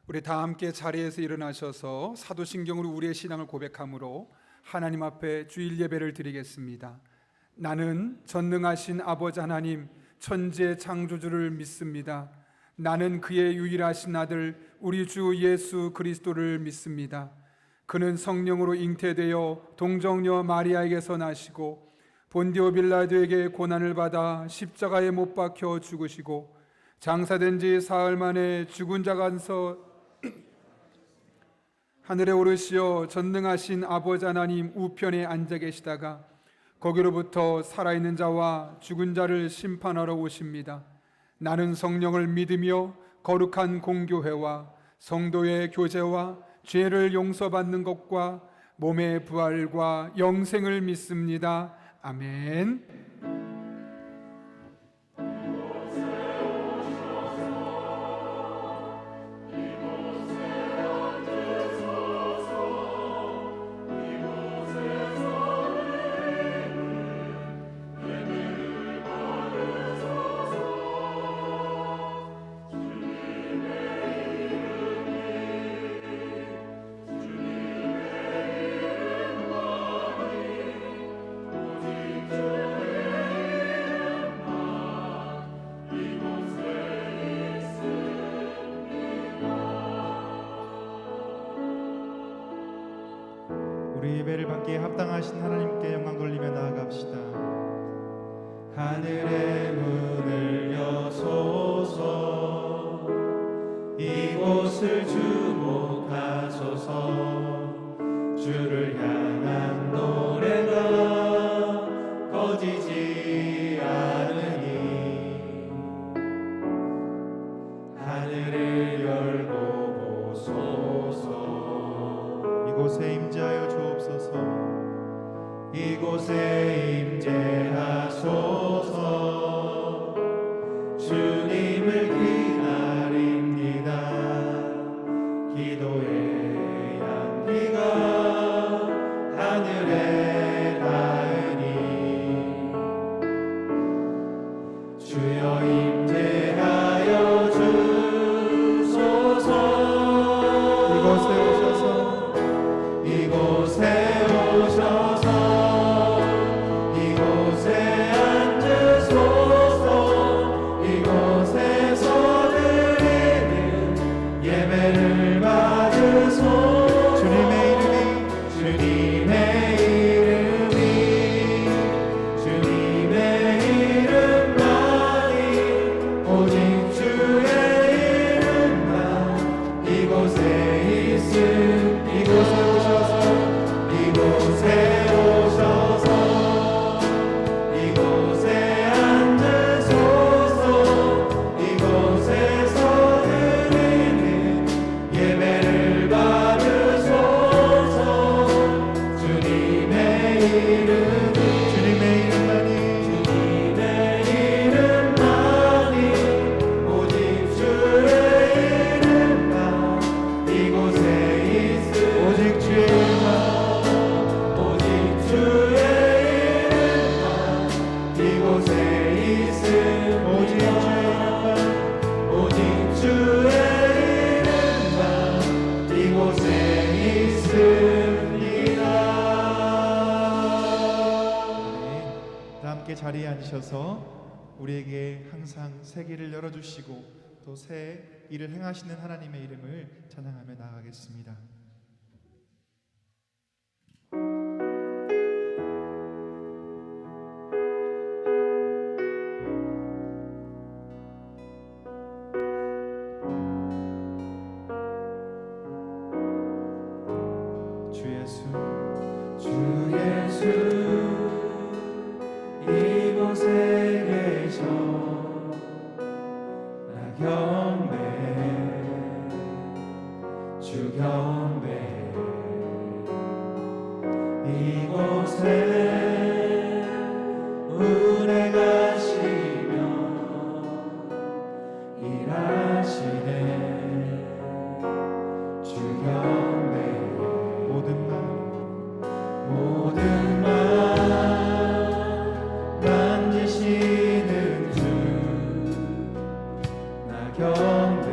우리 다 함께 자리에서 일어나셔서 사도신경으로 우리의 신앙을 고백함으로 하나님 앞에 주일 예배를 드리겠습니다. 나는 전능하신 아버지 하나님 천지의 창조주를 믿습니다. 나는 그의 유일하신 아들 우리 주 예수 그리스도를 믿습니다. 그는 성령으로 잉태되어 동정녀 마리아에게서 나시고 본디오 빌라도에게 고난을 받아 십자가에 못 박혀 죽으시고 장사된 지 사흘 만에 죽은 자 가운데서 하늘에 오르시어 전능하신 아버지 하나님 우편에 앉아 계시다가 거기로부터 살아있는 자와 죽은 자를 심판하러 오십니다. 나는 성령을 믿으며 거룩한 공교회와 성도의 교제와 죄를 용서받는 것과 몸의 부활과 영생을 믿습니다. 아멘. 우리 예배를 받기에 합당하신 하나님께 영광 돌리며 나아갑시다. 하늘의 문을 여소서, 이곳을 주목하소서. 주를 향한 노래가 꺼지지 않으니 하늘을 열고 보소서. 이곳에 임재하여 주옵소서. 이곳에 임재하소서. 주님을 기다립니다. 기도의 향기가 하늘에 닿으니 주여 임재하여 주소서. 이곳에 오셔서 이곳에 오셔서 이곳에 앉으소서. 이곳에서 드리는 예배를 받으소서. 주님의 이름만이 오직 주의 이름만 이곳에 있음. 이곳에 오셔서 이곳에 앉으소서. 이곳에서 드리는 예배를 받으소서. 주님의 이름만이 오직 주의 이름만 이곳에 있음. 오직 주의 이름만 이곳에 있음. 오직 주의 이름만 이곳에 있습니다. 다 함께 자리에 앉으셔서 우리에게 항상 새 길을 열어주시고 또 새 일을 행하시는 하나님의 이름을 찬양하며 나아가겠습니다. 주 예수 이곳에 계셔. 나 경배 주 경배. 이곳에 운행하시며 일하시네. 주 경배. 모든 말 만지시는 주 나 경배.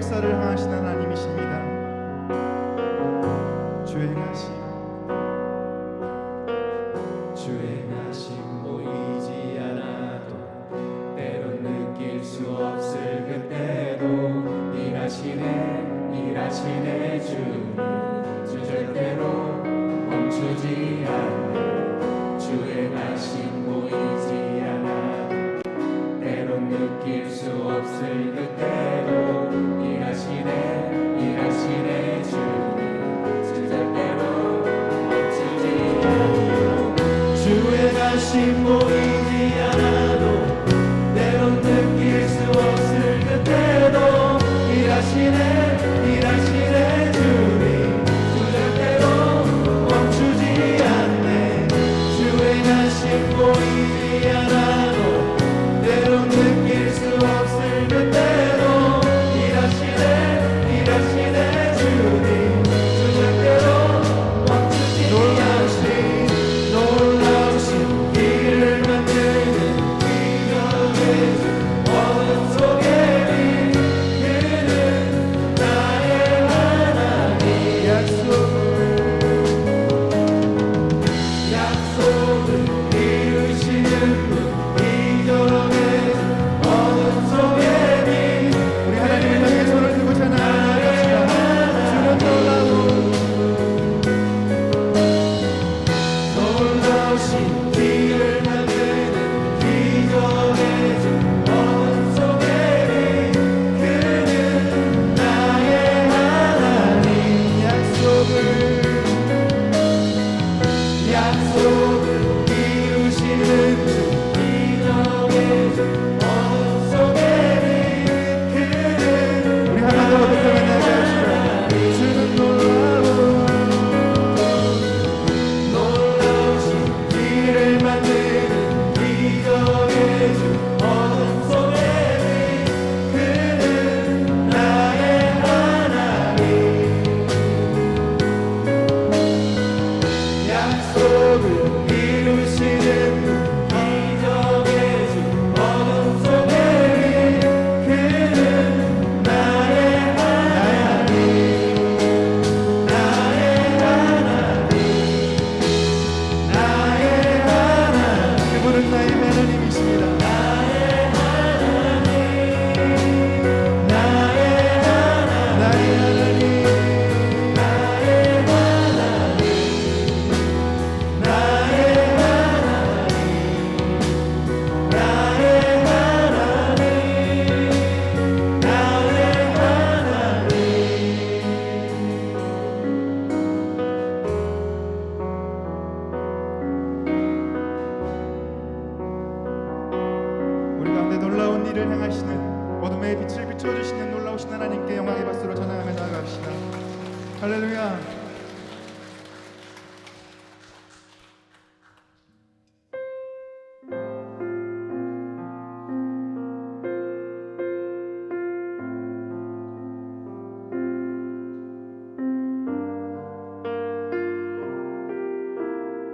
역사를 행하시는 하나님이십니다. 주행하심 보이지 않아도 때론 느낄 수 없을 그때도 일하시네 주님 주 절대로 멈추지 않네. 주행하심 보이지 않아도 때론 느낄 수 없을 그때도 일하시네 주님 주 절대로 멈추지 않네. 주행하심 보이지 않아도 때론 느낄 수 없을 그때도 일하시네 주님 주 절대로 멈추지 않네. 주행하심 보이지 않아도 때론 느낄 수 없을 그때도 일하시네 주님 주 절대로 멈추지 않네. 놀라우신 길을 만드는 기적의 주 어둠 속에 빛 그는 나의 하나님. 약속을 이루시는 분 기적의 주 어둠 속에 빛 우리 하나님을 향해 손을 들고 찬양합시다. 주는 놀라운 놀라우신 길을 만드는 기적의 주 어둠 속에 빛 그는 나의 하나님. 약속을 이루시는 주 기적의 주 어둠 속에 빛 그는 우리 하나 더 고백하며 나아갑시다. 주는 놀라우신 길을 만드는 기적의 주 어둠 속에 빛 그는 나의 하나님. 약속을 이루시는 분 기적의 주 어둠 속에 빛 그는 나의 하나님. 그분은 나의 하나님이십니다. 나의 하나님. 우리 가운데 놀라운 일을 행하시는 어둠의 빛을 비춰주시는 놀라우신 하나님께 영광의 박수로 찬양하며 나아갑시다. 할렐루야.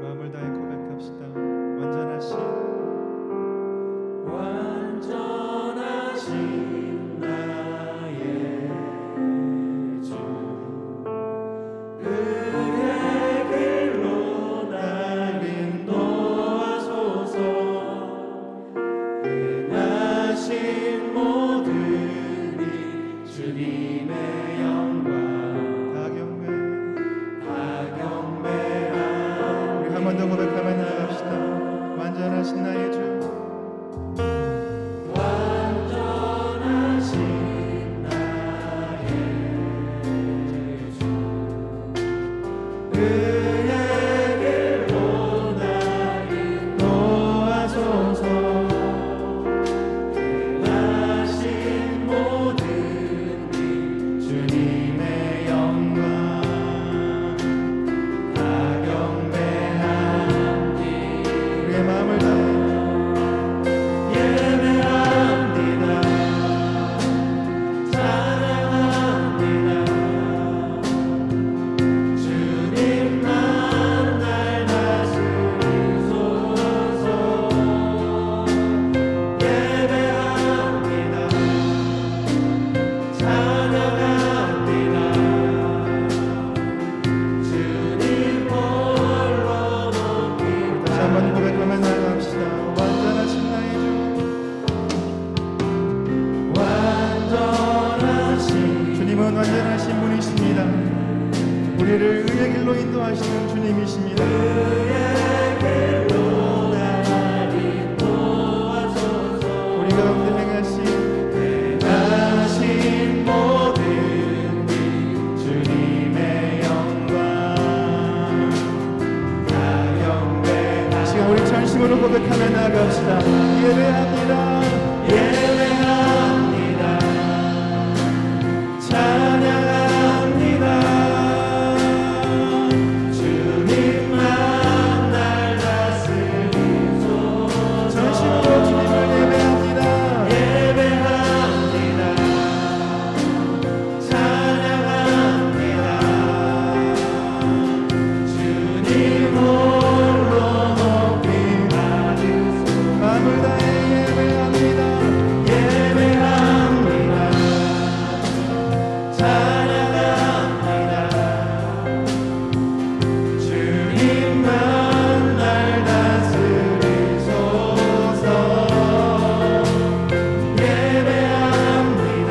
마음을 다해 고백합시다. 완전하신 완전하신 나의 주 의의 길로 날 인도하소서. 행하신 모든 일 주님의 영광 다 경배하리. 우리 한 번 더 고백하며 나아갑시다. 완전하신 나의 주. 완전하신 나의 주 의의 길로 날 인도하소서. 행하신 모든 일 주님의 그분 완전하신 분이십니다. 우리를 의의 길로 인도하시는 주님이십니다. 우리 가운데 행하신 모든 일 주님의 영광 다 영광 시간 우리 전심으로 고백하며 나아갑시다. 예배합니다. 예배합니다. 찬양합니다. 주님만 날 다스리소서. 전심으로 주님을 예배합니다. 예배합니다. 찬양합니다. 주님 홀로 높이 받으소서. 마음을 다해 예배합니다. 예배합니다. 찬양합니다. 주님만 날 다스리소서. 예배합니다.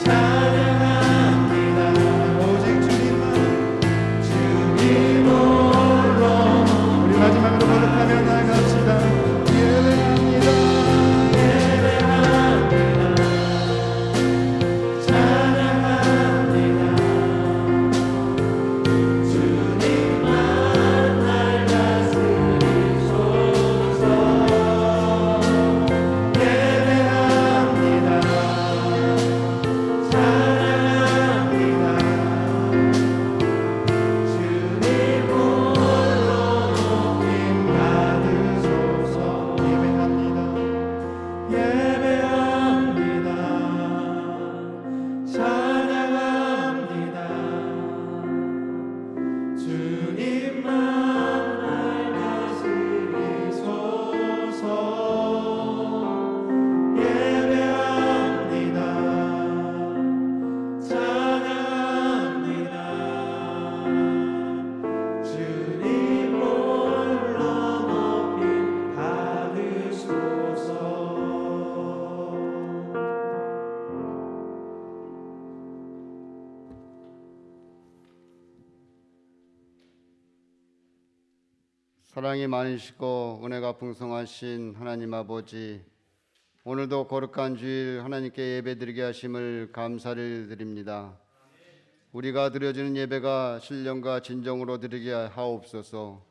찬양합니다. 오직 주님만. 주님 홀로 우리 마지막으로 고백하며 나아갑시다. 예배합니다. 찬양합니다. 주님만 날 다스리소서. 예배합니다. 찬양합니다. 주님 홀로 높임 받으소서. 예배합니다. 예배합니다. 찬양합니다. 주님만 날 다스리소서. 예배합니다. 찬양합니다. 주님 홀로 높임 받으소서. 사랑이 많으시고 은혜가 풍성하신 하나님 아버지, 오늘도 거룩한 주일 하나님께 예배드리게 하심을 감사를 드립니다. 우리가 드려지는 예배가 신령과 진정으로 드리게 하옵소서.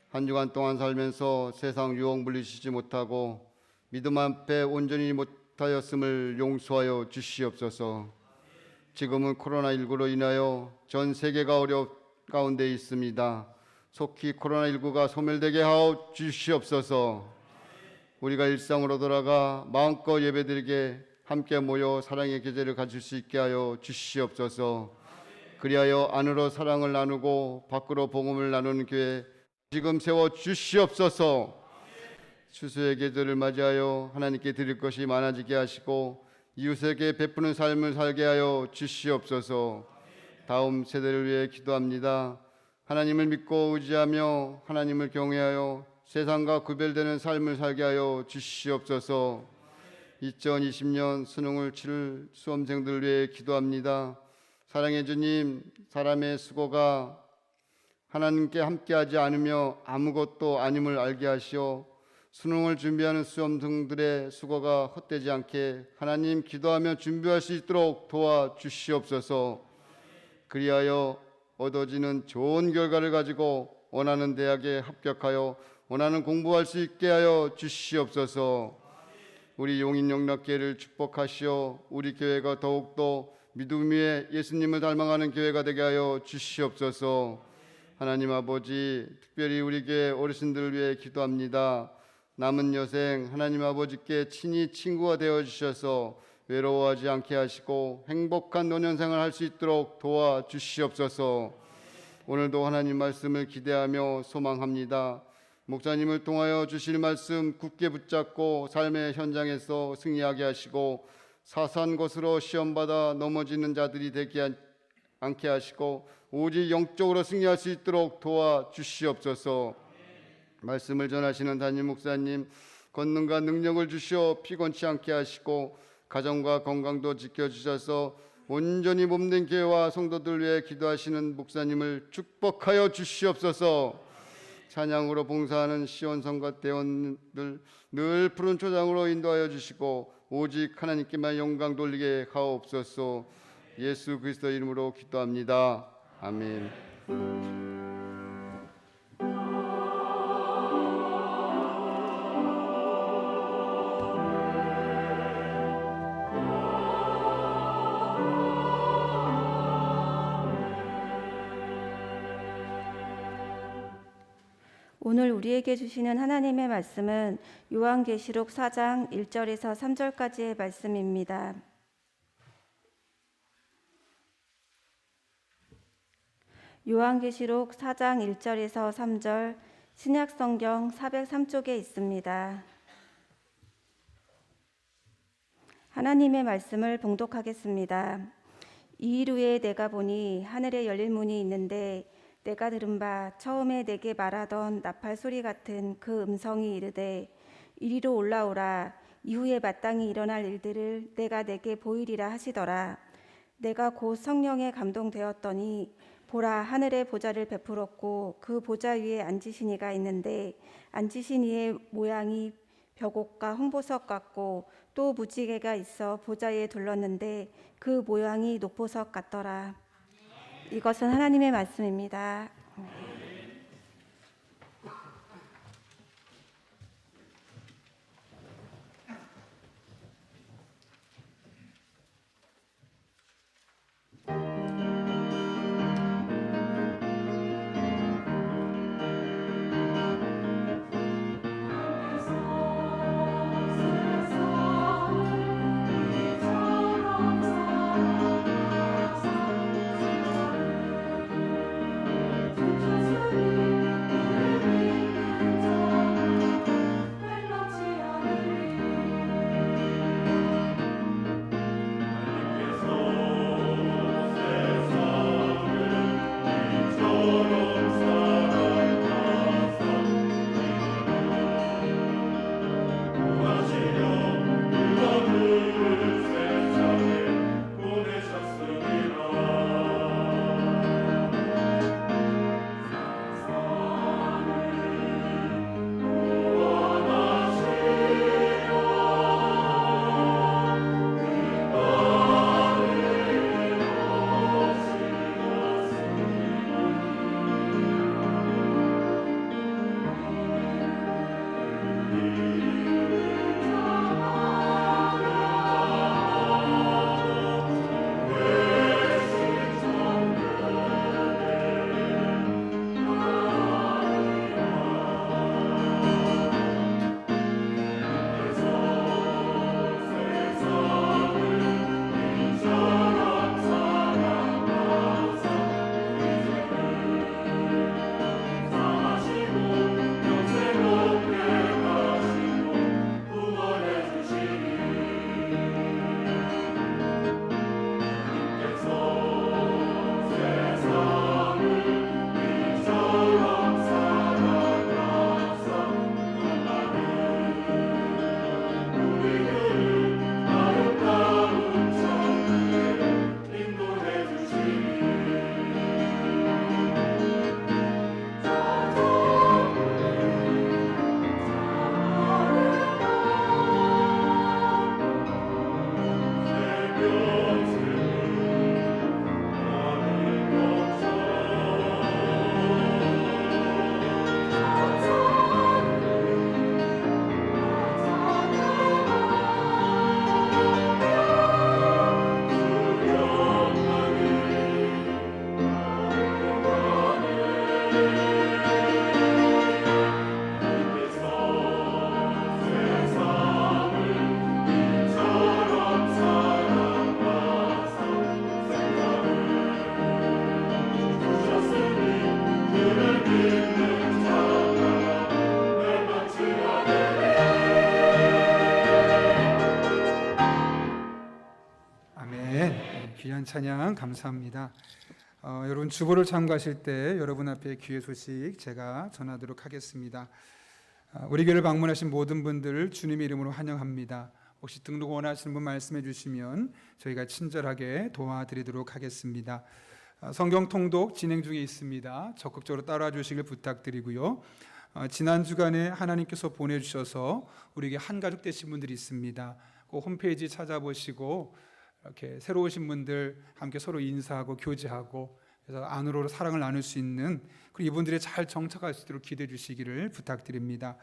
한 주간 동안 살면서 세상 유혹 물리치지 못하고 믿음 앞에 온전히 못하였음을 용서하여 주시옵소서. 지금은 코로나19로 인하여 전 세계가 어려움 가운데 있습니다. 속히 코로나19가 소멸되게 하여 주시옵소서. 우리가 일상으로 돌아가 마음껏 예배드리게 함께 모여 사랑의 계절을 가질 수 있게 하여 주시옵소서. 그리하여 안으로 사랑을 나누고 밖으로 복음을 나누는 교회 지금 세워 주시옵소서. 추수의 계절을 맞이하여 하나님께 드릴 것이 많아지게 하시고 이웃에게 베푸는 삶을 살게 하여 주시옵소서. 다음 세대를 위해 기도합니다. 하나님을 믿고 의지하며 하나님을 경외하여 세상과 구별되는 삶을 살게 하여 주시옵소서. 2020년 수능을 치를 수험생들 위해 기도합니다. 사랑해 주님, 사람의 수고가 하나님께 함께하지 않으며 아무것도 아님을 알게 하시어 수능을 준비하는 수험생들의 수고가 헛되지 않게 하나님 기도하며 준비할 수 있도록 도와주시옵소서. 그리하여 얻어지는 좋은 결과를 가지고 원하는 대학에 합격하여 원하는 공부할 수 있게 하여 주시옵소서. 우리 용인영락교회를 축복하시어 우리 교회가 더욱더 믿음 위에 예수님을 닮아가는 교회가 되게 하여 주시옵소서. 하나님 아버지, 특별히 우리 교회 어르신들을 위해 기도합니다. 남은 여생 하나님 아버지께 친히 친구가 되어 주셔서 외로워하지 않게 하시고 행복한 노년생을 할 수 있도록 도와주시옵소서. 오늘도 하나님 말씀을 기대하며 소망합니다. 목사님을 통하여 주실 말씀 굳게 붙잡고 삶의 현장에서 승리하게 하시고 사소한 것으로 시험받아 넘어지는 자들이 되지 않게 하시고 오직 영적으로 승리할 수 있도록 도와주시옵소서. 말씀을 전하시는 담임 목사님 권능과 능력을 주시어 피곤치 않게 하시고 가정과 건강도 지켜주셔서 온전히 몸된 교회와 성도들 위해 기도하시는 목사님을 축복하여 주시옵소서. 찬양으로 봉사하는 시온성과 대원들 늘 푸른 초장으로 인도하여 주시고 오직 하나님께만 영광 돌리게 하옵소서. 예수 그리스도 이름으로 기도합니다. 아멘. 오늘 우리에게 주시는 하나님의 말씀은 요한계시록 4장 1절에서 3절까지의 말씀입니다. 요한계시록 4장 1절에서 3절, 신약성경 403쪽에 있습니다. 하나님의 말씀을 봉독하겠습니다. 이 일 후에 내가 보니 하늘에 열린 문이 있는데 내가 들은 바 처음에 내게 말하던 나팔 소리 같은 그 음성이 이르되 이리로 올라오라. 이후에 마땅히 일어날 일들을 내가 내게 보이리라 하시더라. 내가 곧 성령에 감동되었더니 보라, 하늘에 보좌를 베풀었고 그 보좌 위에 앉으신 이가 있는데 앉으신 이의 모양이 벽옥과 홍보석 같고 또 무지개가 있어 보좌에 둘렀는데 그 모양이 녹보석 같더라. 이것은 하나님의 말씀입니다. 귀한 찬양 감사합니다. 여러분 주보를 참고하실 때 여러분 앞에 귀의 소식 제가 전하도록 하겠습니다. 우리 교회를 방문하신 모든 분들 주님의 이름으로 환영합니다. 혹시 등록 원하시는 분 말씀해 주시면 저희가 친절하게 도와드리도록 하겠습니다. 성경 통독 진행 중에 있습니다. 적극적으로 따라와 주시길 부탁드리고요. 지난 주간에 하나님께서 보내주셔서 우리에게 한 가족 되신 분들이 있습니다. 그 홈페이지 찾아보시고 이렇게 새로 오신 분들 함께 서로 인사하고 교제하고 그래서 안으로 사랑을 나눌 수 있는 그리고 이분들이 잘 정착할 수 있도록 기도해 주시기를 부탁드립니다.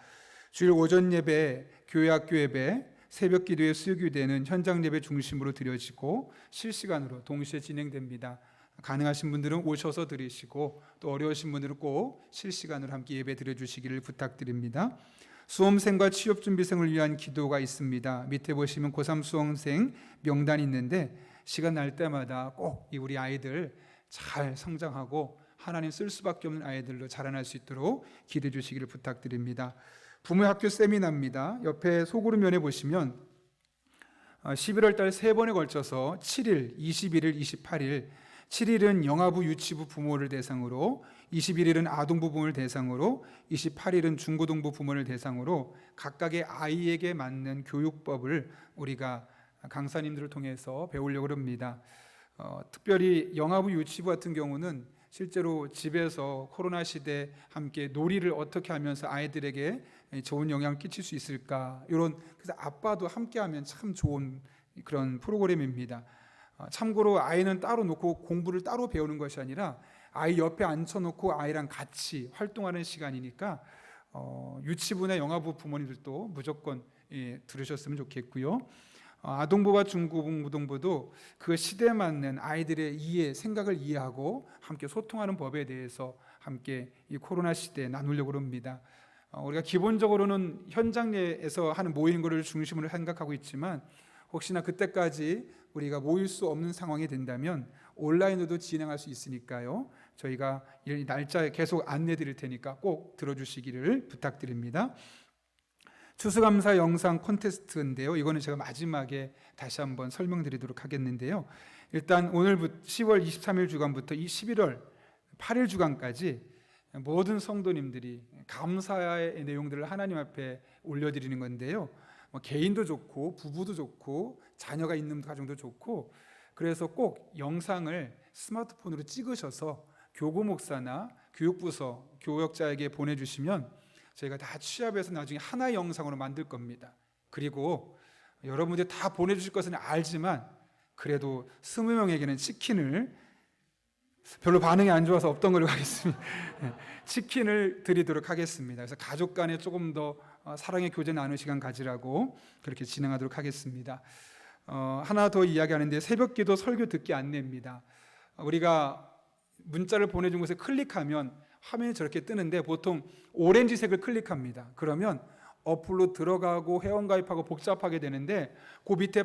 주일 오전 예배, 교회 학교 예배, 새벽 기도의 수요기도회는 현장 예배 중심으로 드려지고 실시간으로 동시에 진행됩니다. 가능하신 분들은 오셔서 드리시고 또 어려우신 분들은 꼭 실시간으로 함께 예배 드려주시기를 부탁드립니다. 수험생과 취업준비생을 위한 기도가 있습니다. 밑에 보시면 고3 수험생 명단이 있는데 시간 날 때마다 꼭 우리 아이들 잘 성장하고 하나님 쓸 수밖에 없는 아이들로 자라날 수 있도록 기도해 주시기를 부탁드립니다. 부모의 학교 세미나입니다. 옆에 소그룹면에 보시면 11월 달 3번에 걸쳐서 7일, 21일, 28일 7일은 영아부 유치부 부모를 대상으로 21일은 아동부 부모를 대상으로 28일은 중고등부 부모를 대상으로 각각의 아이에게 맞는 교육법을 우리가 강사님들을 통해서 배우려고 합니다. 특별히 영아부 유치부 같은 경우는 실제로 집에서 코로나 시대 함께 놀이를 어떻게 하면서 아이들에게 좋은 영향을 끼칠 수 있을까 이런 그래서 아빠도 함께하면 참 좋은 그런 프로그램입니다. 참고로 아이는 따로 놓고 공부를 따로 배우는 것이 아니라 아이 옆에 앉혀놓고 아이랑 같이 활동하는 시간이니까 유치부나 영아부 부모님들도 무조건 들으셨으면 좋겠고요. 아동부와 중고등부도 그 시대에 맞는 아이들의 이해, 생각을 이해하고 함께 소통하는 법에 대해서 함께 이 코로나 시대에 나누려고 합니다. 우리가 기본적으로는 현장 내에서 하는 모이는 것을 중심으로 생각하고 있지만 혹시나 그때까지 우리가 모일 수 없는 상황이 된다면 온라인으로도 진행할 수 있으니까요. 저희가 이 날짜에 계속 안내 드릴 테니까 꼭 들어주시기를 부탁드립니다. 추수감사 영상 콘테스트인데요. 이거는 제가 마지막에 다시 한번 설명드리도록 하겠는데요. 일단 오늘부터 10월 23일 주간부터 이 11월 8일 주간까지 모든 성도님들이 감사의 내용들을 하나님 앞에 올려드리는 건데요. 개인도 좋고 부부도 좋고 자녀가 있는 가정도 좋고 그래서 꼭 영상을 스마트폰으로 찍으셔서 교구 목사나 교육부서 교역자에게 보내주시면 저희가 다 취합해서 나중에 하나의 영상으로 만들 겁니다. 그리고 여러분들이 다 보내주실 것은 알지만 그래도 20명에게는 치킨을 별로 반응이 안 좋아서 없던 걸로 가겠습니다. 치킨을 드리도록 하겠습니다. 그래서 가족 간에 조금 더 사랑의 교제 나누는 시간 가지라고 그렇게 진행하도록 하겠습니다. 하나 더 이야기하는데 새벽기도 설교 듣기 안내입니다. 우리가 문자를 보내준 곳에 클릭하면 화면이 저렇게 뜨는데 보통 오렌지색을 클릭합니다. 그러면 어플로 들어가고 회원가입하고 복잡하게 되는데 그 밑에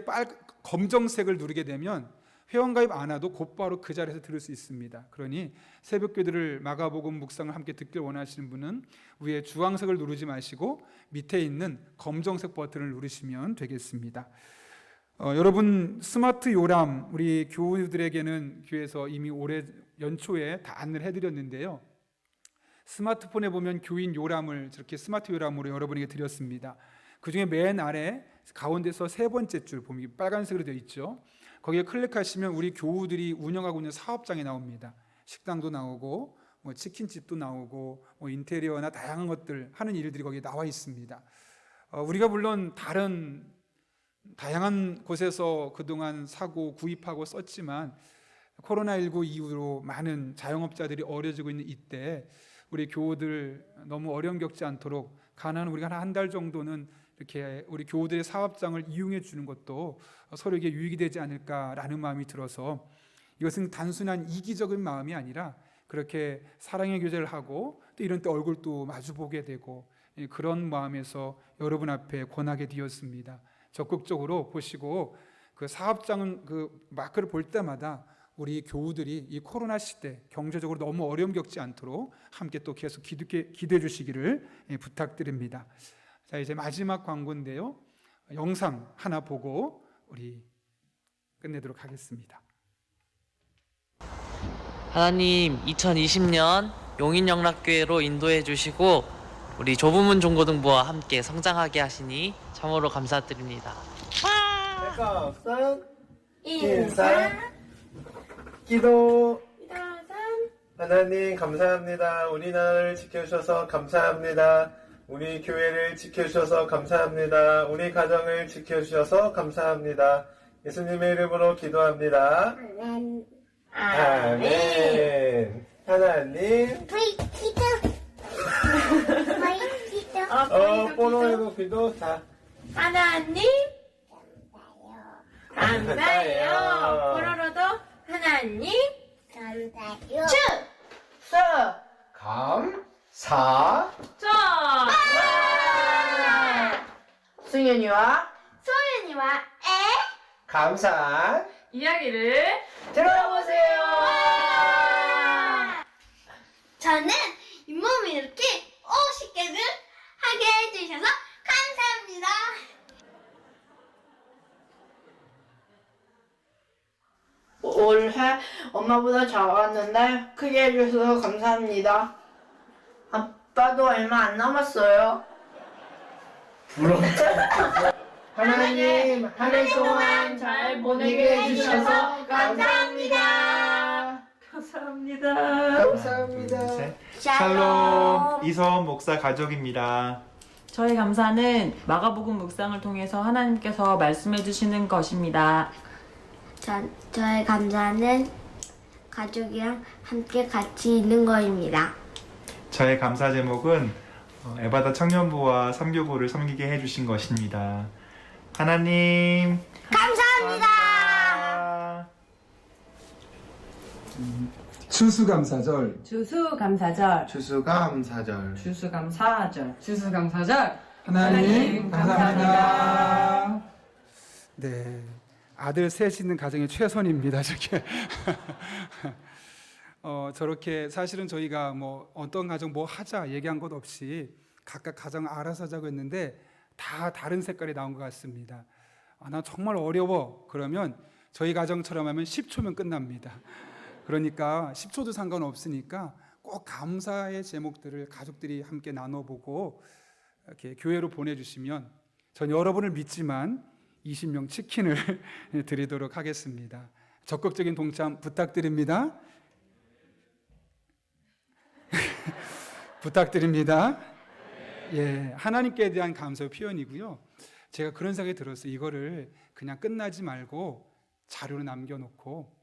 검정색을 누르게 되면 회원가입 안 해도 곧바로 그 자리에서 들을 수 있습니다. 그러니 새벽기도를 마가복음 묵상을 함께 듣길 원하시는 분은 위에 주황색을 누르지 마시고 밑에 있는 검정색 버튼을 누르시면 되겠습니다. 여러분 스마트 요람 우리 교우들에게는 교회에서 이미 올해 연초에 다 안내를 해드렸는데요. 스마트폰에 보면 교인 요람을 저렇게 스마트 요람으로 여러분에게 드렸습니다. 그 중에 맨 아래 가운데서 세 번째 줄 보면 빨간색으로 되어 있죠. 거기에 클릭하시면 우리 교우들이 운영하고 있는 사업장이 나옵니다. 식당도 나오고 치킨집도 나오고 인테리어나 다양한 것들 하는 일들이 거기에 나와 있습니다. 우리가 물론 다양한 곳에서 그동안 사고 구입하고 썼지만 코로나19 이후로 많은 자영업자들이 어려지고 있는 이때 우리 교우들 너무 어려움 겪지 않도록 가능한 우리가 한 달 정도는 이렇게 우리 교우들의 사업장을 이용해 주는 것도 서로에게 유익이 되지 않을까라는 마음이 들어서 이것은 단순한 이기적인 마음이 아니라 그렇게 사랑의 교제를 하고 또 이런 때 얼굴도 마주 보게 되고 그런 마음에서 여러분 앞에 권하게 되었습니다. 적극적으로 보시고 그 사업장 그 마크를 볼 때마다 우리 교우들이 이 코로나 시대 경제적으로 너무 어려움 겪지 않도록 함께 또 계속 기도해 주시기를 부탁드립니다. 자, 이제 마지막 광고인데요. 영상 하나 보고 우리 끝내도록 하겠습니다. 하나님 2020년 용인영락교회로 인도해 주시고 우리 조부문 중고등부와 함께 성장하게 하시니 참으로 감사드립니다. 백합산 인사 기도. 하나님 감사합니다. 우리나라를 지켜주셔서 감사합니다. 우리 교회를 지켜주셔서 감사합니다. 우리 가정을 지켜주셔서 감사합니다. 예수님의 이름으로 기도합니다. 아멘. 하나님 뽀로이고 기도 다 하나님 감사해요. 뽀로로도 하나님 감사해요. 감사 승현이와 소연이와 감사한 이야기를 들어보세요. 저는 잇몸이 이렇게 50개를 하게 해주셔서 감사합니다. 올해 엄마보다 작았는데 크게 해주셔서 감사합니다. 아빠도 얼마 안 남았어요. 하나님 한 해 동안 잘 보내게 해주셔서 감사합니다. 감사합니다. 감사합니다. 샬롬 이서원 목사 가족입니다. 저희 감사는 마가복음 묵상을 통해서 하나님께서 말씀해 주시는 것입니다. 저의 감사는 가족이랑 함께 같이 있는 거입니다. 저의 감사 제목은 에바다 청년부와 3교구를 섬기게 해주신 것입니다. 하나님 감사합니다. 추수감사절. 추수감사절, 추수감사절. 추수감사절, 추수감사절. 하나님 감사합니다. 네, 아들 셋 있는 가정이 최선입니다. 저렇게 저렇게 사실은 저희가 뭐 어떤 가정 뭐 하자 얘기한 것 없이 각각 가정 알아서 하자고 했는데 다 다른 색깔이 나온 것 같습니다. 나 정말 어려워. 그러면 저희 가정처럼 하면 10초면 끝납니다. 그러니까 10초도 상관없으니까 꼭 감사의 제목들을 가족들이 함께 나눠보고 이렇게 교회로 보내주시면 전 여러분을 믿지만 20명 치킨을 드리도록 하겠습니다. 적극적인 동참 부탁드립니다. 부탁드립니다. 예, 하나님께 대한 감사의 표현이고요. 제가 그런 생각이 들었어요. 이거를 그냥 끝나지 말고 자료로 남겨놓고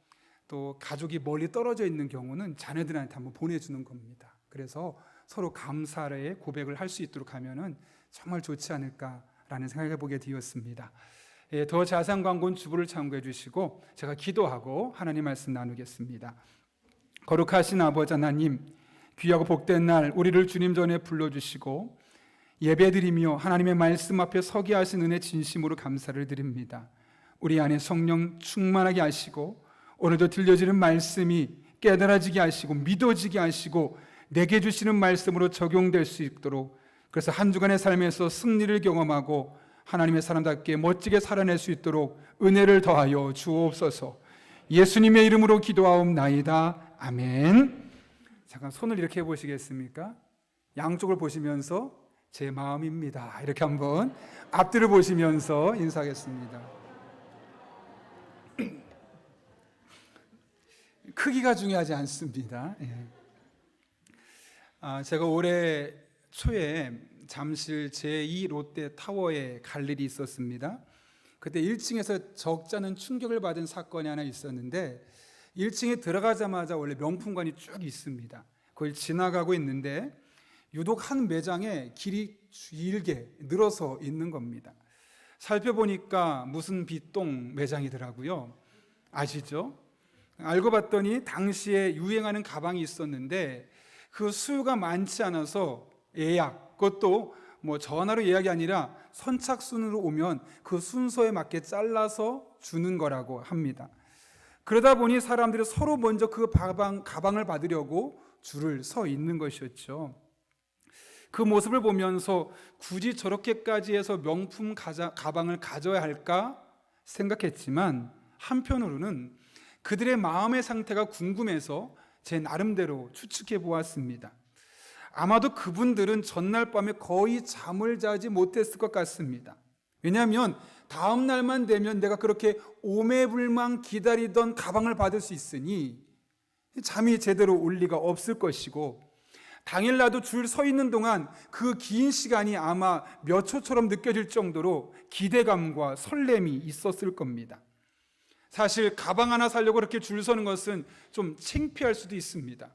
또 가족이 멀리 떨어져 있는 경우는 자녀들한테 한번 보내주는 겁니다. 그래서 서로 감사의 고백을 할 수 있도록 하면은 정말 좋지 않을까라는 생각을 해보게 되었습니다. 예, 더 자세한 광고는 주부를 참고해 주시고 제가 기도하고 하나님 말씀 나누겠습니다. 거룩하신 아버지 하나님, 귀하고 복된 날 우리를 주님 전에 불러주시고 예배드리며 하나님의 말씀 앞에 서게 하신 은혜 진심으로 감사를 드립니다. 우리 안에 성령 충만하게 하시고 오늘도 들려지는 말씀이 깨달아지게 하시고 믿어지게 하시고 내게 주시는 말씀으로 적용될 수 있도록, 그래서 한 주간의 삶에서 승리를 경험하고 하나님의 사람답게 멋지게 살아낼 수 있도록 은혜를 더하여 주옵소서. 예수님의 이름으로 기도하옵나이다. 아멘. 잠깐 손을 이렇게 해보시겠습니까? 양쪽을 보시면서 제 마음입니다. 이렇게 한번 앞뒤를 보시면서 인사하겠습니다. 크기가 중요하지 않습니다. 예. 제가 올해 초에 잠실 제2 롯데 타워에 갈 일이 있었습니다. 그때 1층에서 적잖은 충격을 받은 사건이 하나 있었는데 1층에 들어가자마자 원래 명품관이 쭉 있습니다. 그걸 지나가고 있는데 유독 한 매장에 길이 길게 늘어서 있는 겁니다. 살펴보니까 무슨 빛동 매장이더라고요. 아시죠? 알고 봤더니 당시에 유행하는 가방이 있었는데 그 수요가 많지 않아서 예약, 그것도 뭐 전화로 예약이 아니라 선착순으로 오면 그 순서에 맞게 잘라서 주는 거라고 합니다. 그러다 보니 사람들이 서로 먼저 그 가방을 받으려고 줄을 서 있는 것이었죠. 그 모습을 보면서 굳이 저렇게까지 해서 명품 가방을 가져야 할까 생각했지만 한편으로는 그들의 마음의 상태가 궁금해서 제 나름대로 추측해 보았습니다. 아마도 그분들은 전날 밤에 거의 잠을 자지 못했을 것 같습니다. 왜냐하면 다음 날만 되면 내가 그렇게 오매불망 기다리던 가방을 받을 수 있으니 잠이 제대로 올 리가 없을 것이고, 당일 나도 줄 서 있는 동안 그 긴 시간이 아마 몇 초처럼 느껴질 정도로 기대감과 설렘이 있었을 겁니다. 사실 가방 하나 사려고 그렇게 줄 서는 것은 좀 창피할 수도 있습니다.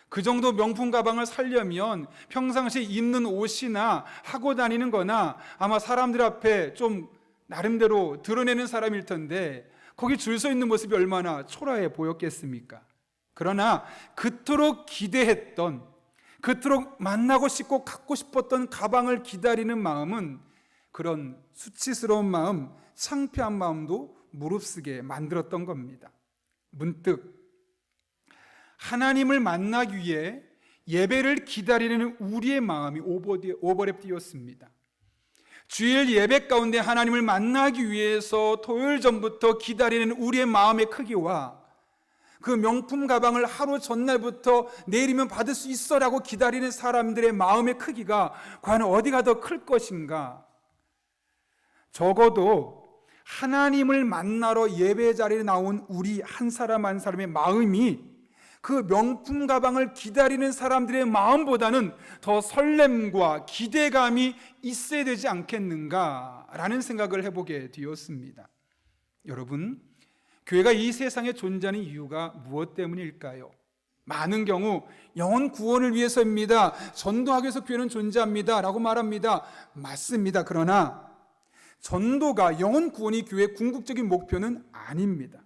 그 정도 명품 가방을 사려면 평상시에 입는 옷이나 하고 다니는 거나 아마 사람들 앞에 좀 나름대로 드러내는 사람일 텐데, 거기 줄 서 있는 모습이 얼마나 초라해 보였겠습니까? 그러나 그토록 기대했던, 그토록 만나고 싶고 갖고 싶었던 가방을 기다리는 마음은 그런 수치스러운 마음, 창피한 마음도 무릅쓰게 만들었던 겁니다. 문득 하나님을 만나기 위해 예배를 기다리는 우리의 마음이 오버랩 되었습니다. 주일 예배 가운데 하나님을 만나기 위해서 토요일 전부터 기다리는 우리의 마음의 크기와 그 명품 가방을 하루 전날부터 내일이면 받을 수 있어라고 기다리는 사람들의 마음의 크기가 과연 어디가 더 클 것인가? 적어도 하나님을 만나러 예배 자리에 나온 우리 한 사람 한 사람의 마음이 그 명품 가방을 기다리는 사람들의 마음보다는 더 설렘과 기대감이 있어야 되지 않겠는가라는 생각을 해보게 되었습니다. 여러분, 교회가 이 세상에 존재하는 이유가 무엇 때문일까요? 많은 경우 영혼 구원을 위해서입니다. 전도하기 위해서 교회는 존재합니다 라고 말합니다. 맞습니다. 그러나 전도가, 영혼 구원이 교회의 궁극적인 목표는 아닙니다.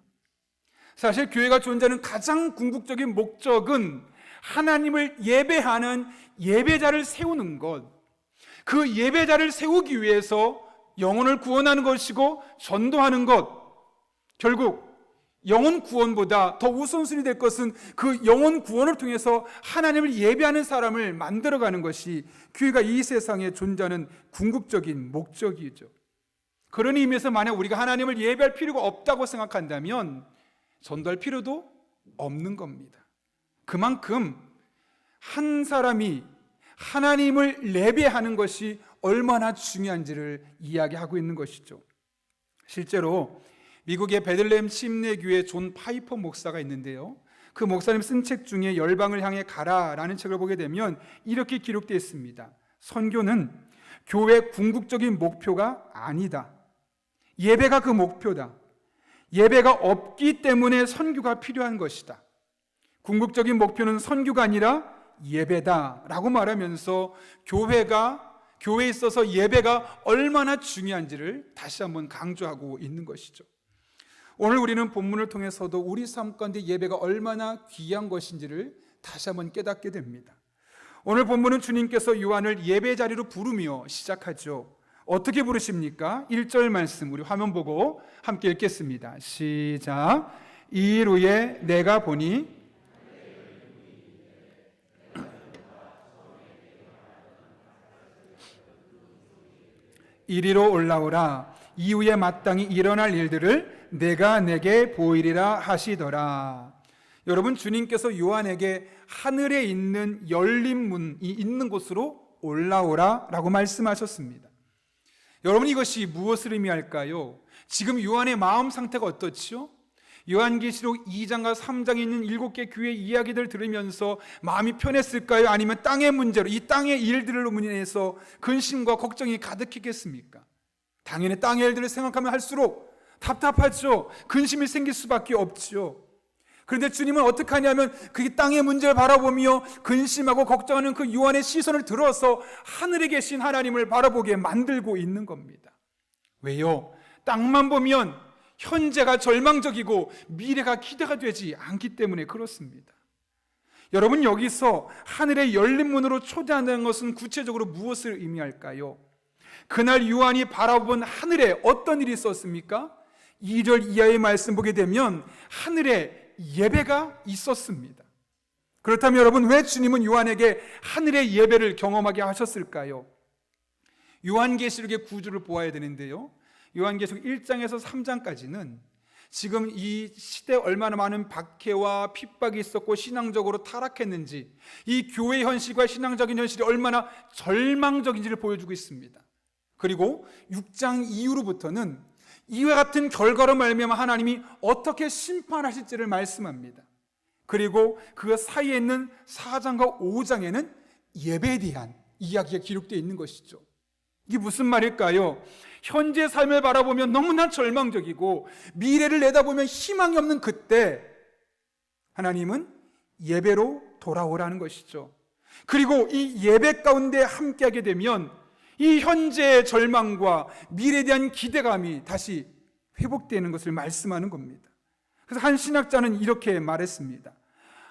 사실 교회가 존재하는 가장 궁극적인 목적은 하나님을 예배하는 예배자를 세우는 것, 그 예배자를 세우기 위해서 영혼을 구원하는 것이고 전도하는 것, 결국 영혼 구원보다 더 우선순위 될 것은 그 영혼 구원을 통해서 하나님을 예배하는 사람을 만들어가는 것이 교회가 이 세상에 존재하는 궁극적인 목적이죠. 그런 의미에서 만약 우리가 하나님을 예배할 필요가 없다고 생각한다면 전도할 필요도 없는 겁니다. 그만큼 한 사람이 하나님을 예배하는 것이 얼마나 중요한지를 이야기하고 있는 것이죠. 실제로 미국의 베들레헴 침례교회 존 파이퍼 목사가 있는데요, 그 목사님 쓴 책 중에 열방을 향해 가라라는 책을 보게 되면 이렇게 기록되어 있습니다. 선교는 교회 궁극적인 목표가 아니다. 예배가 그 목표다. 예배가 없기 때문에 선교가 필요한 것이다. 궁극적인 목표는 선교가 아니라 예배다라고 말하면서 교회에 있어서 예배가 얼마나 중요한지를 다시 한번 강조하고 있는 것이죠. 오늘 우리는 본문을 통해서도 우리 삶 가운데 예배가 얼마나 귀한 것인지를 다시 한번 깨닫게 됩니다. 오늘 본문은 주님께서 요한을 예배 자리로 부르며 시작하죠. 어떻게 부르십니까? 1절 말씀 우리 화면 보고 함께 읽겠습니다. 시작. 이일 후에 내가 보니 이리로 올라오라. 이후에 마땅히 일어날 일들을 내가 내게 보이리라 하시더라. 여러분, 주님께서 요한에게 하늘에 있는 열린 문이 있는 곳으로 올라오라 라고 말씀하셨습니다. 여러분, 이것이 무엇을 의미할까요? 지금 요한의 마음 상태가 어떻지요? 요한계시록 2장과 3장에 있는 7개 교회 이야기들 들으면서 마음이 편했을까요? 아니면 땅의 문제로, 이 땅의 일들로 인해서 근심과 걱정이 가득했겠습니까? 당연히 땅의 일들을 생각하면 할수록 답답하죠. 근심이 생길 수밖에 없죠. 그런데 주님은 어떻게 하냐면 그 땅의 문제를 바라보며 근심하고 걱정하는 그 요한의 시선을 들어서 하늘에 계신 하나님을 바라보게 만들고 있는 겁니다. 왜요? 땅만 보면 현재가 절망적이고 미래가 기대가 되지 않기 때문에 그렇습니다. 여러분, 여기서 하늘의 열린 문으로 초대한다는 것은 구체적으로 무엇을 의미할까요? 그날 요한이 바라본 하늘에 어떤 일이 있었습니까? 2절 이하의 말씀 보게 되면 하늘에 예배가 있었습니다. 그렇다면 여러분, 왜 주님은 요한에게 하늘의 예배를 경험하게 하셨을까요? 요한계시록의 구조를 보아야 되는데요, 요한계시록 1장에서 3장까지는 지금 이 시대에 얼마나 많은 박해와 핍박이 있었고 신앙적으로 타락했는지, 이 교회 현실과 신앙적인 현실이 얼마나 절망적인지를 보여주고 있습니다. 그리고 6장 이후로부터는 이와 같은 결과로 말미암아 하나님이 어떻게 심판하실지를 말씀합니다. 그리고 그 사이에 있는 4장과 5장에는 예배에 대한 이야기가 기록되어 있는 것이죠. 이게 무슨 말일까요? 현재 삶을 바라보면 너무나 절망적이고 미래를 내다보면 희망이 없는 그때 하나님은 예배로 돌아오라는 것이죠. 그리고 이 예배 가운데 함께하게 되면 이 현재의 절망과 미래에 대한 기대감이 다시 회복되는 것을 말씀하는 겁니다. 그래서 한 신학자는 이렇게 말했습니다.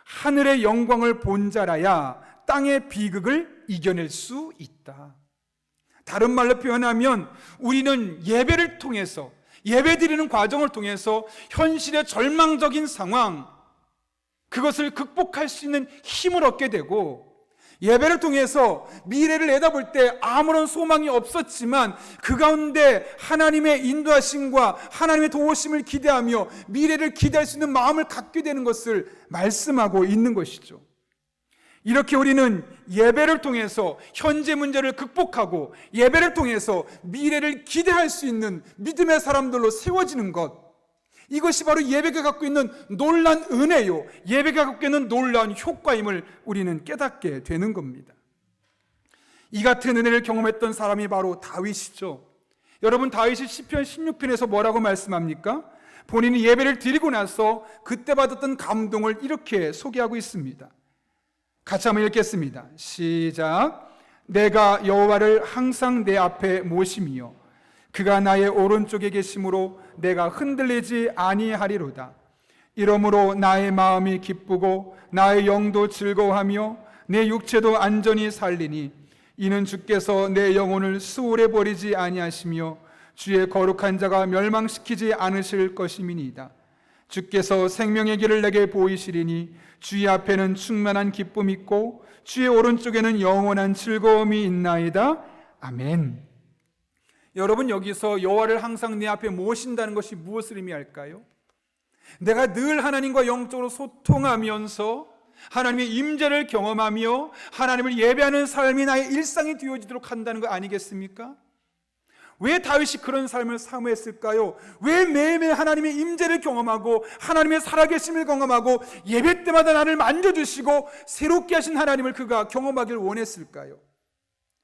하늘의 영광을 본 자라야 땅의 비극을 이겨낼 수 있다. 다른 말로 표현하면 우리는 예배를 통해서, 예배 드리는 과정을 통해서 현실의 절망적인 상황, 그것을 극복할 수 있는 힘을 얻게 되고, 예배를 통해서 미래를 내다볼 때 아무런 소망이 없었지만 그 가운데 하나님의 인도하심과 하나님의 도우심을 기대하며 미래를 기대할 수 있는 마음을 갖게 되는 것을 말씀하고 있는 것이죠. 이렇게 우리는 예배를 통해서 현재 문제를 극복하고 예배를 통해서 미래를 기대할 수 있는 믿음의 사람들로 세워지는 것, 이것이 바로 예배가 갖고 있는 놀라운 은혜요, 예배가 갖고 있는 놀라운 효과임을 우리는 깨닫게 되는 겁니다. 이 같은 은혜를 경험했던 사람이 바로 다윗이죠. 여러분, 다윗이 시편 16편에서 뭐라고 말씀합니까? 본인이 예배를 드리고 나서 그때 받았던 감동을 이렇게 소개하고 있습니다. 같이 한번 읽겠습니다. 시작. 내가 여호와를 항상 내 앞에 모심이요 그가 나의 오른쪽에 계심으로 내가 흔들리지 아니하리로다. 이러므로 나의 마음이 기쁘고 나의 영도 즐거워하며 내 육체도 안전히 살리니 이는 주께서 내 영혼을 수월해 버리지 아니하시며 주의 거룩한 자가 멸망시키지 않으실 것임이니이다. 주께서 생명의 길을 내게 보이시리니 주의 앞에는 충만한 기쁨이 있고 주의 오른쪽에는 영원한 즐거움이 있나이다. 아멘. 여러분, 여기서 여호와를 항상 내 앞에 모신다는 것이 무엇을 의미할까요? 내가 늘 하나님과 영적으로 소통하면서 하나님의 임재를 경험하며 하나님을 예배하는 삶이 나의 일상이 되어지도록 한다는 거 아니겠습니까? 왜 다윗이 그런 삶을 사모했을까요? 왜 매일매일 하나님의 임재를 경험하고 하나님의 살아계심을 경험하고 예배 때마다 나를 만져주시고 새롭게 하신 하나님을 그가 경험하길 원했을까요?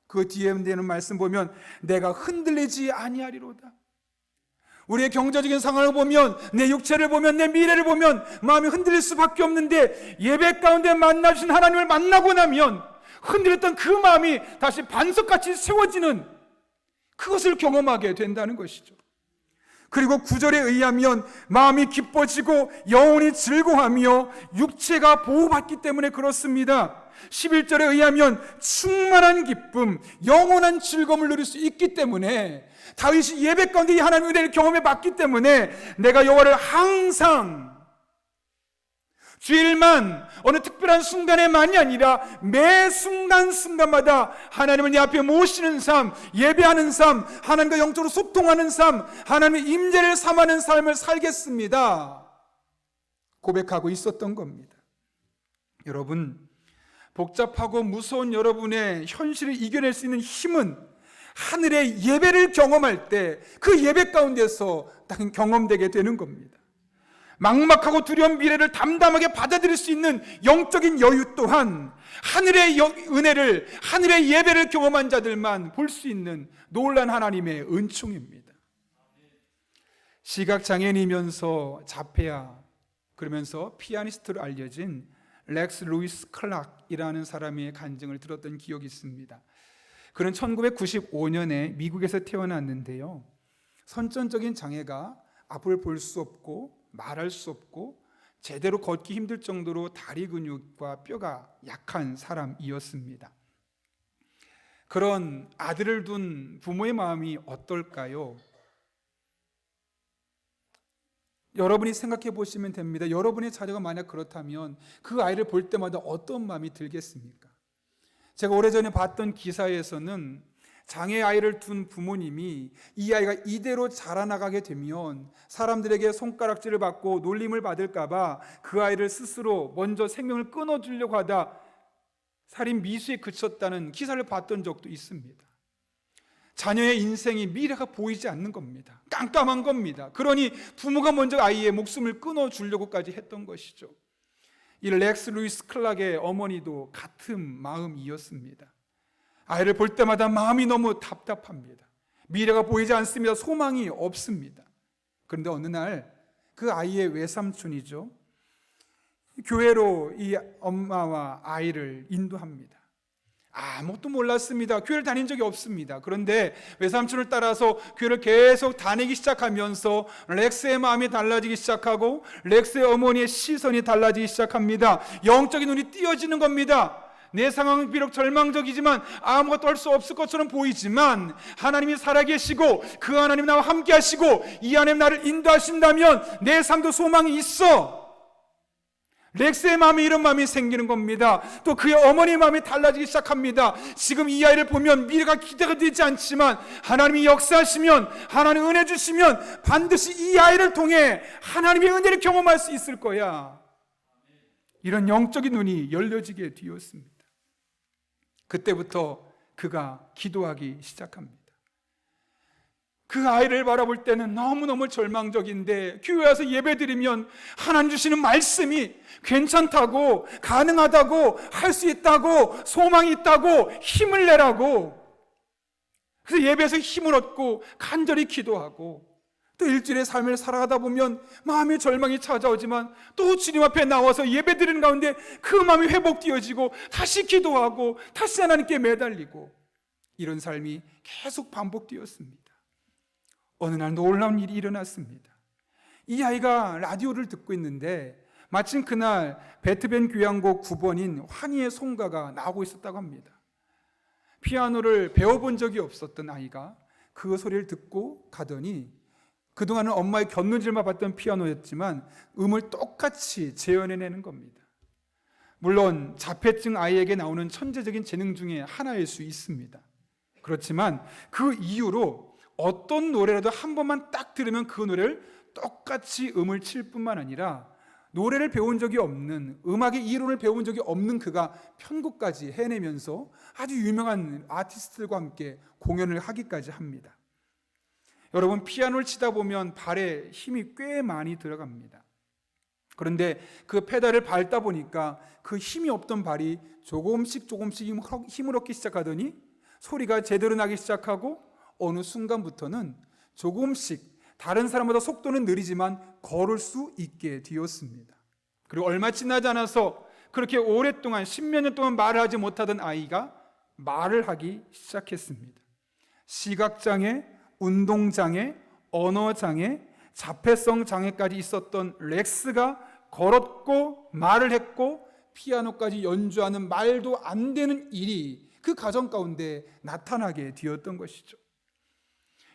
그 뒤에 되는 말씀 보면 내가 흔들리지 아니하리로다. 우리의 경제적인 상황을 보면, 내 육체를 보면, 내 미래를 보면 마음이 흔들릴 수밖에 없는데 예배 가운데 만나주신 하나님을 만나고 나면 흔들렸던 그 마음이 다시 반석같이 세워지는, 그것을 경험하게 된다는 것이죠. 그리고 9절에 의하면 마음이 기뻐지고 영혼이 즐거워하며 육체가 보호받기 때문에 그렇습니다. 11절에 의하면 충만한 기쁨, 영원한 즐거움을 누릴 수 있기 때문에, 다윗이 예배 가운데 이 하나님의 은혜를 경험해 봤기 때문에 내가 여호와를 항상, 주일만 어느 특별한 순간에만이 아니라 매 순간순간마다 하나님을 내 앞에 모시는 삶, 예배하는 삶, 하나님과 영적으로 소통하는 삶, 하나님의 임재를 삼하는 삶을 살겠습니다 고백하고 있었던 겁니다. 여러분, 복잡하고 무서운 여러분의 현실을 이겨낼 수 있는 힘은 하늘의 예배를 경험할 때 그 예배 가운데서 경험되게 되는 겁니다. 막막하고 두려운 미래를 담담하게 받아들일 수 있는 영적인 여유 또한 하늘의 은혜를, 하늘의 예배를 경험한 자들만 볼 수 있는 놀라운 하나님의 은총입니다. 시각장애인이면서 자폐아, 그러면서 피아니스트로 알려진 렉스 루이스 클락이라는 사람의 간증을 들었던 기억이 있습니다. 그는 1995년에 미국에서 태어났는데요, 선천적인 장애가 앞을 볼 수 없고 말할 수 없고 제대로 걷기 힘들 정도로 다리 근육과 뼈가 약한 사람이었습니다. 그런 아들을 둔 부모의 마음이 어떨까요? 여러분이 생각해 보시면 됩니다. 여러분의 자녀가 만약 그렇다면 그 아이를 볼 때마다 어떤 마음이 들겠습니까? 제가 오래전에 봤던 기사에서는 장애 아이를 둔 부모님이 이 아이가 이대로 자라나가게 되면 사람들에게 손가락질을 받고 놀림을 받을까 봐 그 아이를 스스로 먼저 생명을 끊어주려고 하다 살인 미수에 그쳤다는 기사를 봤던 적도 있습니다. 자녀의 인생이 미래가 보이지 않는 겁니다. 깜깜한 겁니다. 그러니 부모가 먼저 아이의 목숨을 끊어주려고까지 했던 것이죠. 이 렉스 루이스 클락의 어머니도 같은 마음이었습니다. 아이를 볼 때마다 마음이 너무 답답합니다. 미래가 보이지 않습니다. 소망이 없습니다. 그런데 어느 날 그 아이의 외삼촌이죠, 교회로 이 엄마와 아이를 인도합니다. 아무것도 몰랐습니다. 교회를 다닌 적이 없습니다. 그런데 외삼촌을 따라서 교회를 계속 다니기 시작하면서 렉스의 마음이 달라지기 시작하고 렉스의 어머니의 시선이 달라지기 시작합니다. 영적인 눈이 띄어지는 겁니다. 내 상황은 비록 절망적이지만 아무것도 할 수 없을 것처럼 보이지만 하나님이 살아계시고 그 하나님이 나와 함께 하시고 이 하나님 나를 인도하신다면 내 삶도 소망이 있어. 렉스의 마음에 이런 마음이 생기는 겁니다. 또 그의 어머니의 마음이 달라지기 시작합니다. 지금 이 아이를 보면 미래가 기대가 되지 않지만 하나님이 역사하시면, 하나님 은혜 주시면 반드시 이 아이를 통해 하나님의 은혜를 경험할 수 있을 거야. 이런 영적인 눈이 열려지게 되었습니다. 그때부터 그가 기도하기 시작합니다. 그 아이를 바라볼 때는 너무너무 절망적인데 교회 와서 예배드리면 하나님 주시는 말씀이 괜찮다고, 가능하다고, 할 수 있다고, 소망이 있다고, 힘을 내라고. 그래서 예배에서 힘을 얻고 간절히 기도하고 또 일주일의 삶을 살아가다 보면 마음의 절망이 찾아오지만 또 주님 앞에 나와서 예배드리는 가운데 그 마음이 회복되어지고 다시 기도하고 다시 하나님께 매달리고, 이런 삶이 계속 반복되었습니다. 어느 날 놀라운 일이 일어났습니다. 이 아이가 라디오를 듣고 있는데 마침 그날 베토벤 교향곡 9번인 환희의 송가가 나오고 있었다고 합니다. 피아노를 배워본 적이 없었던 아이가 그 소리를 듣고 가더니 그동안은 엄마의 곁눈질만 봤던 피아노였지만 음을 똑같이 재현해내는 겁니다. 물론 자폐증 아이에게 나오는 천재적인 재능 중에 하나일 수 있습니다. 그렇지만 그 이후로 어떤 노래라도 한 번만 딱 들으면 그 노래를 똑같이 음을 칠 뿐만 아니라 노래를 배운 적이 없는, 음악의 이론을 배운 적이 없는 그가 편곡까지 해내면서 아주 유명한 아티스트들과 함께 공연을 하기까지 합니다. 여러분, 피아노를 치다 보면 발에 힘이 꽤 많이 들어갑니다. 그런데 그 페달을 밟다 보니까 그 힘이 없던 발이 조금씩 힘을 얻기 시작하더니 소리가 제대로 나기 시작하고 어느 순간부터는 조금씩 다른 사람보다 속도는 느리지만 걸을 수 있게 되었습니다. 그리고 얼마 지나지 않아서 그렇게 오랫동안 10몇 년 동안 말을 하지 못하던 아이가 말을 하기 시작했습니다. 시각장애, 운동장애, 언어장애, 자폐성 장애까지 있었던 렉스가 걸었고 말을 했고 피아노까지 연주하는 말도 안 되는 일이 그 가정 가운데 나타나게 되었던 것이죠.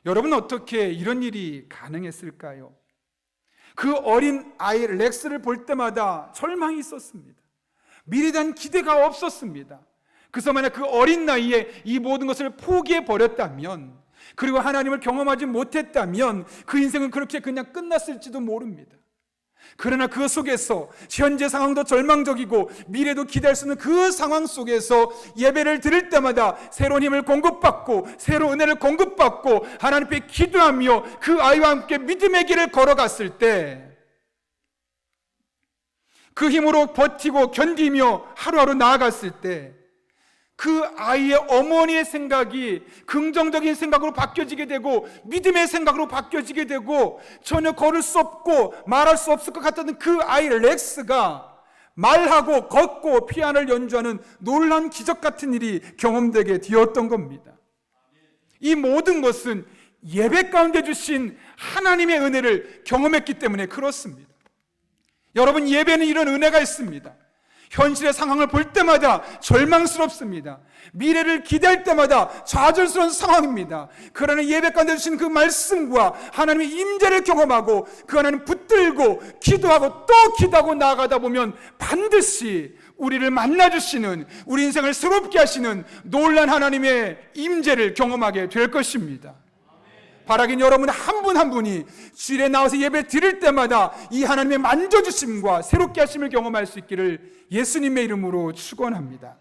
여러분, 어떻게 이런 일이 가능했을까요? 그 어린 아이 렉스를 볼 때마다 절망이 있었습니다. 미래에 대한 기대가 없었습니다. 그래서 만약 그 어린 나이에 이 모든 것을 포기해 버렸다면, 그리고 하나님을 경험하지 못했다면 그 인생은 그렇게 그냥 끝났을지도 모릅니다. 그러나 그 속에서 현재 상황도 절망적이고 미래도 기대할 수 있는 그 상황 속에서 예배를 드릴 때마다 새로운 힘을 공급받고 새로운 은혜를 공급받고 하나님 앞에 기도하며 그 아이와 함께 믿음의 길을 걸어갔을 때 그 힘으로 버티고 견디며 하루하루 나아갔을 때 그 아이의 어머니의 생각이 긍정적인 생각으로 바뀌어지게 되고 믿음의 생각으로 바뀌어지게 되고 전혀 걸을 수 없고 말할 수 없을 것 같았던 그 아이 렉스가 말하고 걷고 피아노를 연주하는 놀라운 기적 같은 일이 경험되게 되었던 겁니다. 이 모든 것은 예배 가운데 주신 하나님의 은혜를 경험했기 때문에 그렇습니다. 여러분, 예배는 이런 은혜가 있습니다. 현실의 상황을 볼 때마다 절망스럽습니다. 미래를 기대할 때마다 좌절스러운 상황입니다. 그러나 예배 가운데 주신 그 말씀과 하나님의 임재를 경험하고 그 하나님 붙들고 기도하고 또 기도하고 나아가다 보면 반드시 우리를 만나주시는, 우리 인생을 새롭게 하시는 놀라운 하나님의 임재를 경험하게 될 것입니다. 바라긴 여러분 한 분 한 분이 주일에 나와서 예배 드릴 때마다 이 하나님의 만져주심과 새롭게 하심을 경험할 수 있기를 예수님의 이름으로 축원합니다.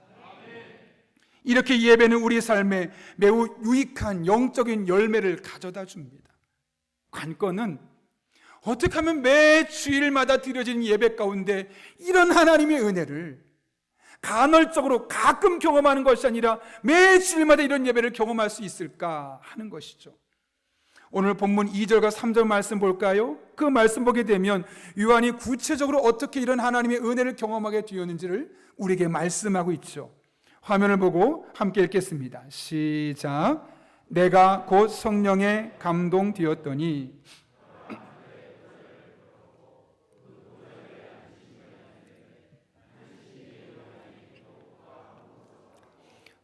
이렇게 예배는 우리 삶에 매우 유익한 영적인 열매를 가져다 줍니다. 관건은 어떻게 하면 매 주일마다 드려지는 예배 가운데 이런 하나님의 은혜를 간헐적으로 가끔 경험하는 것이 아니라 매 주일마다 이런 예배를 경험할 수 있을까 하는 것이죠. 오늘 본문 2절과 3절 말씀 볼까요? 그 말씀 보게 되면 요한이 구체적으로 어떻게 이런 하나님의 은혜를 경험하게 되었는지를 우리에게 말씀하고 있죠. 화면을 보고 함께 읽겠습니다. 시작. 내가 곧 성령에 감동되었더니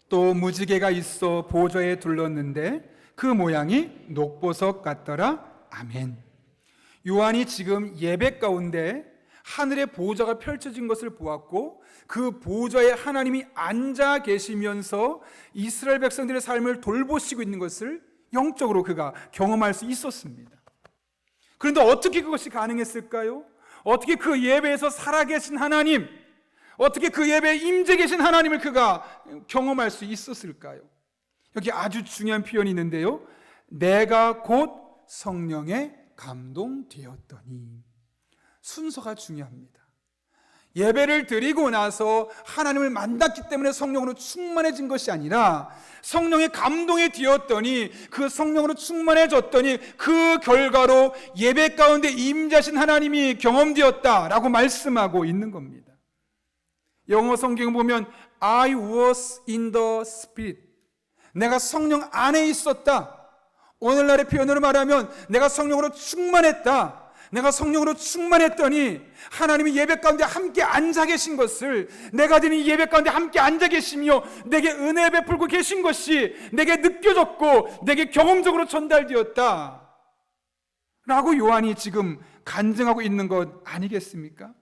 또 무지개가 있어 보좌에 둘렀는데 그 모양이 녹보석 같더라. 아멘. 요한이 지금 예배 가운데 하늘의 보좌가 펼쳐진 것을 보았고 그 보좌에 하나님이 앉아 계시면서 이스라엘 백성들의 삶을 돌보시고 있는 것을 영적으로 그가 경험할 수 있었습니다. 그런데 어떻게 그것이 가능했을까요? 어떻게 그 예배에서 살아계신 하나님, 어떻게 그 예배에 임재 계신 하나님을 그가 경험할 수 있었을까요? 여기 아주 중요한 표현이 있는데요. 내가 곧 성령에 감동되었더니. 순서가 중요합니다. 예배를 드리고 나서 하나님을 만났기 때문에 성령으로 충만해진 것이 아니라 성령의 감동에 되었더니 그 성령으로 충만해졌더니 그 결과로 예배 가운데 임재하신 하나님이 경험되었다라고 말씀하고 있는 겁니다. 영어 성경 보면 I was in the Spirit. 내가 성령 안에 있었다. 오늘날의 표현으로 말하면 내가 성령으로 충만했다. 내가 성령으로 충만했더니 하나님이 예배 가운데 함께 앉아 계신 것을, 내가 드린 예배 가운데 함께 앉아 계시며 내게 은혜 베풀고 계신 것이 내게 느껴졌고 내게 경험적으로 전달되었다 라고 요한이 지금 간증하고 있는 것 아니겠습니까?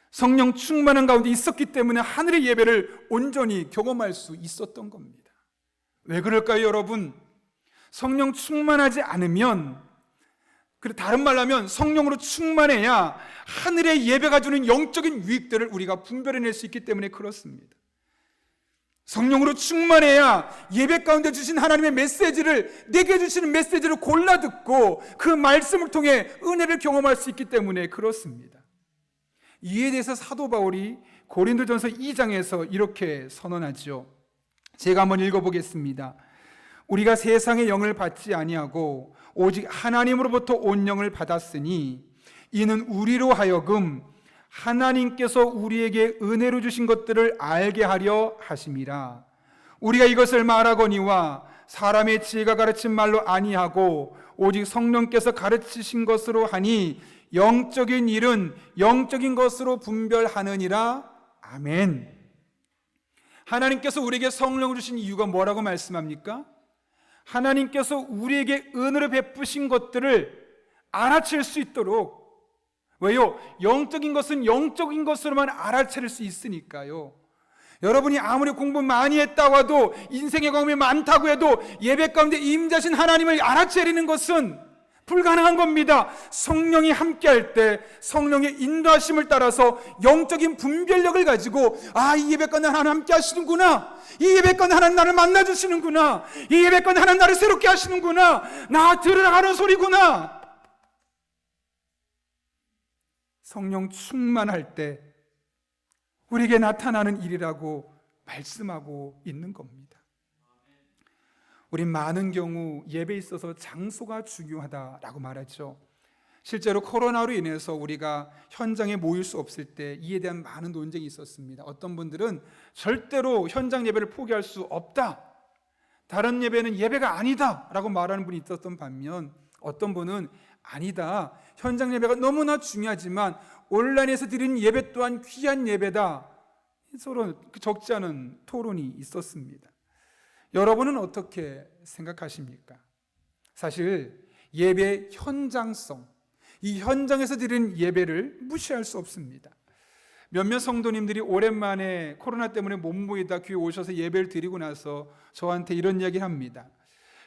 성령 충만한 가운데 있었기 때문에 하늘의 예배를 온전히 경험할 수 있었던 겁니다. 왜 그럴까요, 여러분? 성령 충만하지 않으면, 다른 말로 하면 성령으로 충만해야 하늘의 예배가 주는 영적인 유익들을 우리가 분별해낼 수 있기 때문에 그렇습니다. 성령으로 충만해야 예배 가운데 주신 하나님의 메시지를, 내게 주시는 메시지를 골라 듣고 그 말씀을 통해 은혜를 경험할 수 있기 때문에 그렇습니다. 이에 대해서 사도 바울이 고린도전서 2장에서 이렇게 선언하죠. 제가 한번 읽어보겠습니다. 우리가 세상의 영을 받지 아니하고 오직 하나님으로부터 온 영을 받았으니 이는 우리로 하여금 하나님께서 우리에게 은혜로 주신 것들을 알게 하려 하심이라. 우리가 이것을 말하거니와 사람의 지혜가 가르친 말로 아니하고 오직 성령께서 가르치신 것으로 하니 영적인 일은 영적인 것으로 분별하느니라. 아멘. 하나님께서 우리에게 성령을 주신 이유가 뭐라고 말씀합니까? 하나님께서 우리에게 은혜를 베푸신 것들을 알아챌 수 있도록. 왜요? 영적인 것은 영적인 것으로만 알아챌 수 있으니까요. 여러분이 아무리 공부 많이 했다고 해도, 인생의 경험이 많다고 해도 예배 가운데 임재하신 하나님을 알아채리는 것은 불가능한 겁니다. 성령이 함께할 때 성령의 인도하심을 따라서 영적인 분별력을 가지고, 이 예배 가운데 하나님 함께 하시는구나, 이 예배 가운데 하나님 나를 만나주시는구나, 이 예배 가운데 하나님 나를 새롭게 하시는구나, 나 들으라 하는 소리구나. 성령 충만할 때 우리에게 나타나는 일이라고 말씀하고 있는 겁니다. 우린 많은 경우 예배에 있어서 장소가 중요하다라고 말하죠. 실제로 코로나로 인해서 우리가 현장에 모일 수 없을 때 이에 대한 많은 논쟁이 있었습니다. 어떤 분들은 절대로 현장 예배를 포기할 수 없다, 다른 예배는 예배가 아니다 라고 말하는 분이 있었던 반면, 어떤 분은 아니다, 현장 예배가 너무나 중요하지만 온라인에서 드리는 예배 또한 귀한 예배다, 서로 적지 않은 토론이 있었습니다. 여러분은 어떻게 생각하십니까? 사실 예배의 현장성, 이 현장에서 드리는 예배를 무시할 수 없습니다. 몇몇 성도님들이 오랜만에 코로나 때문에 못 모이다 교회 오셔서 예배를 드리고 나서 저한테 이런 이야기를 합니다.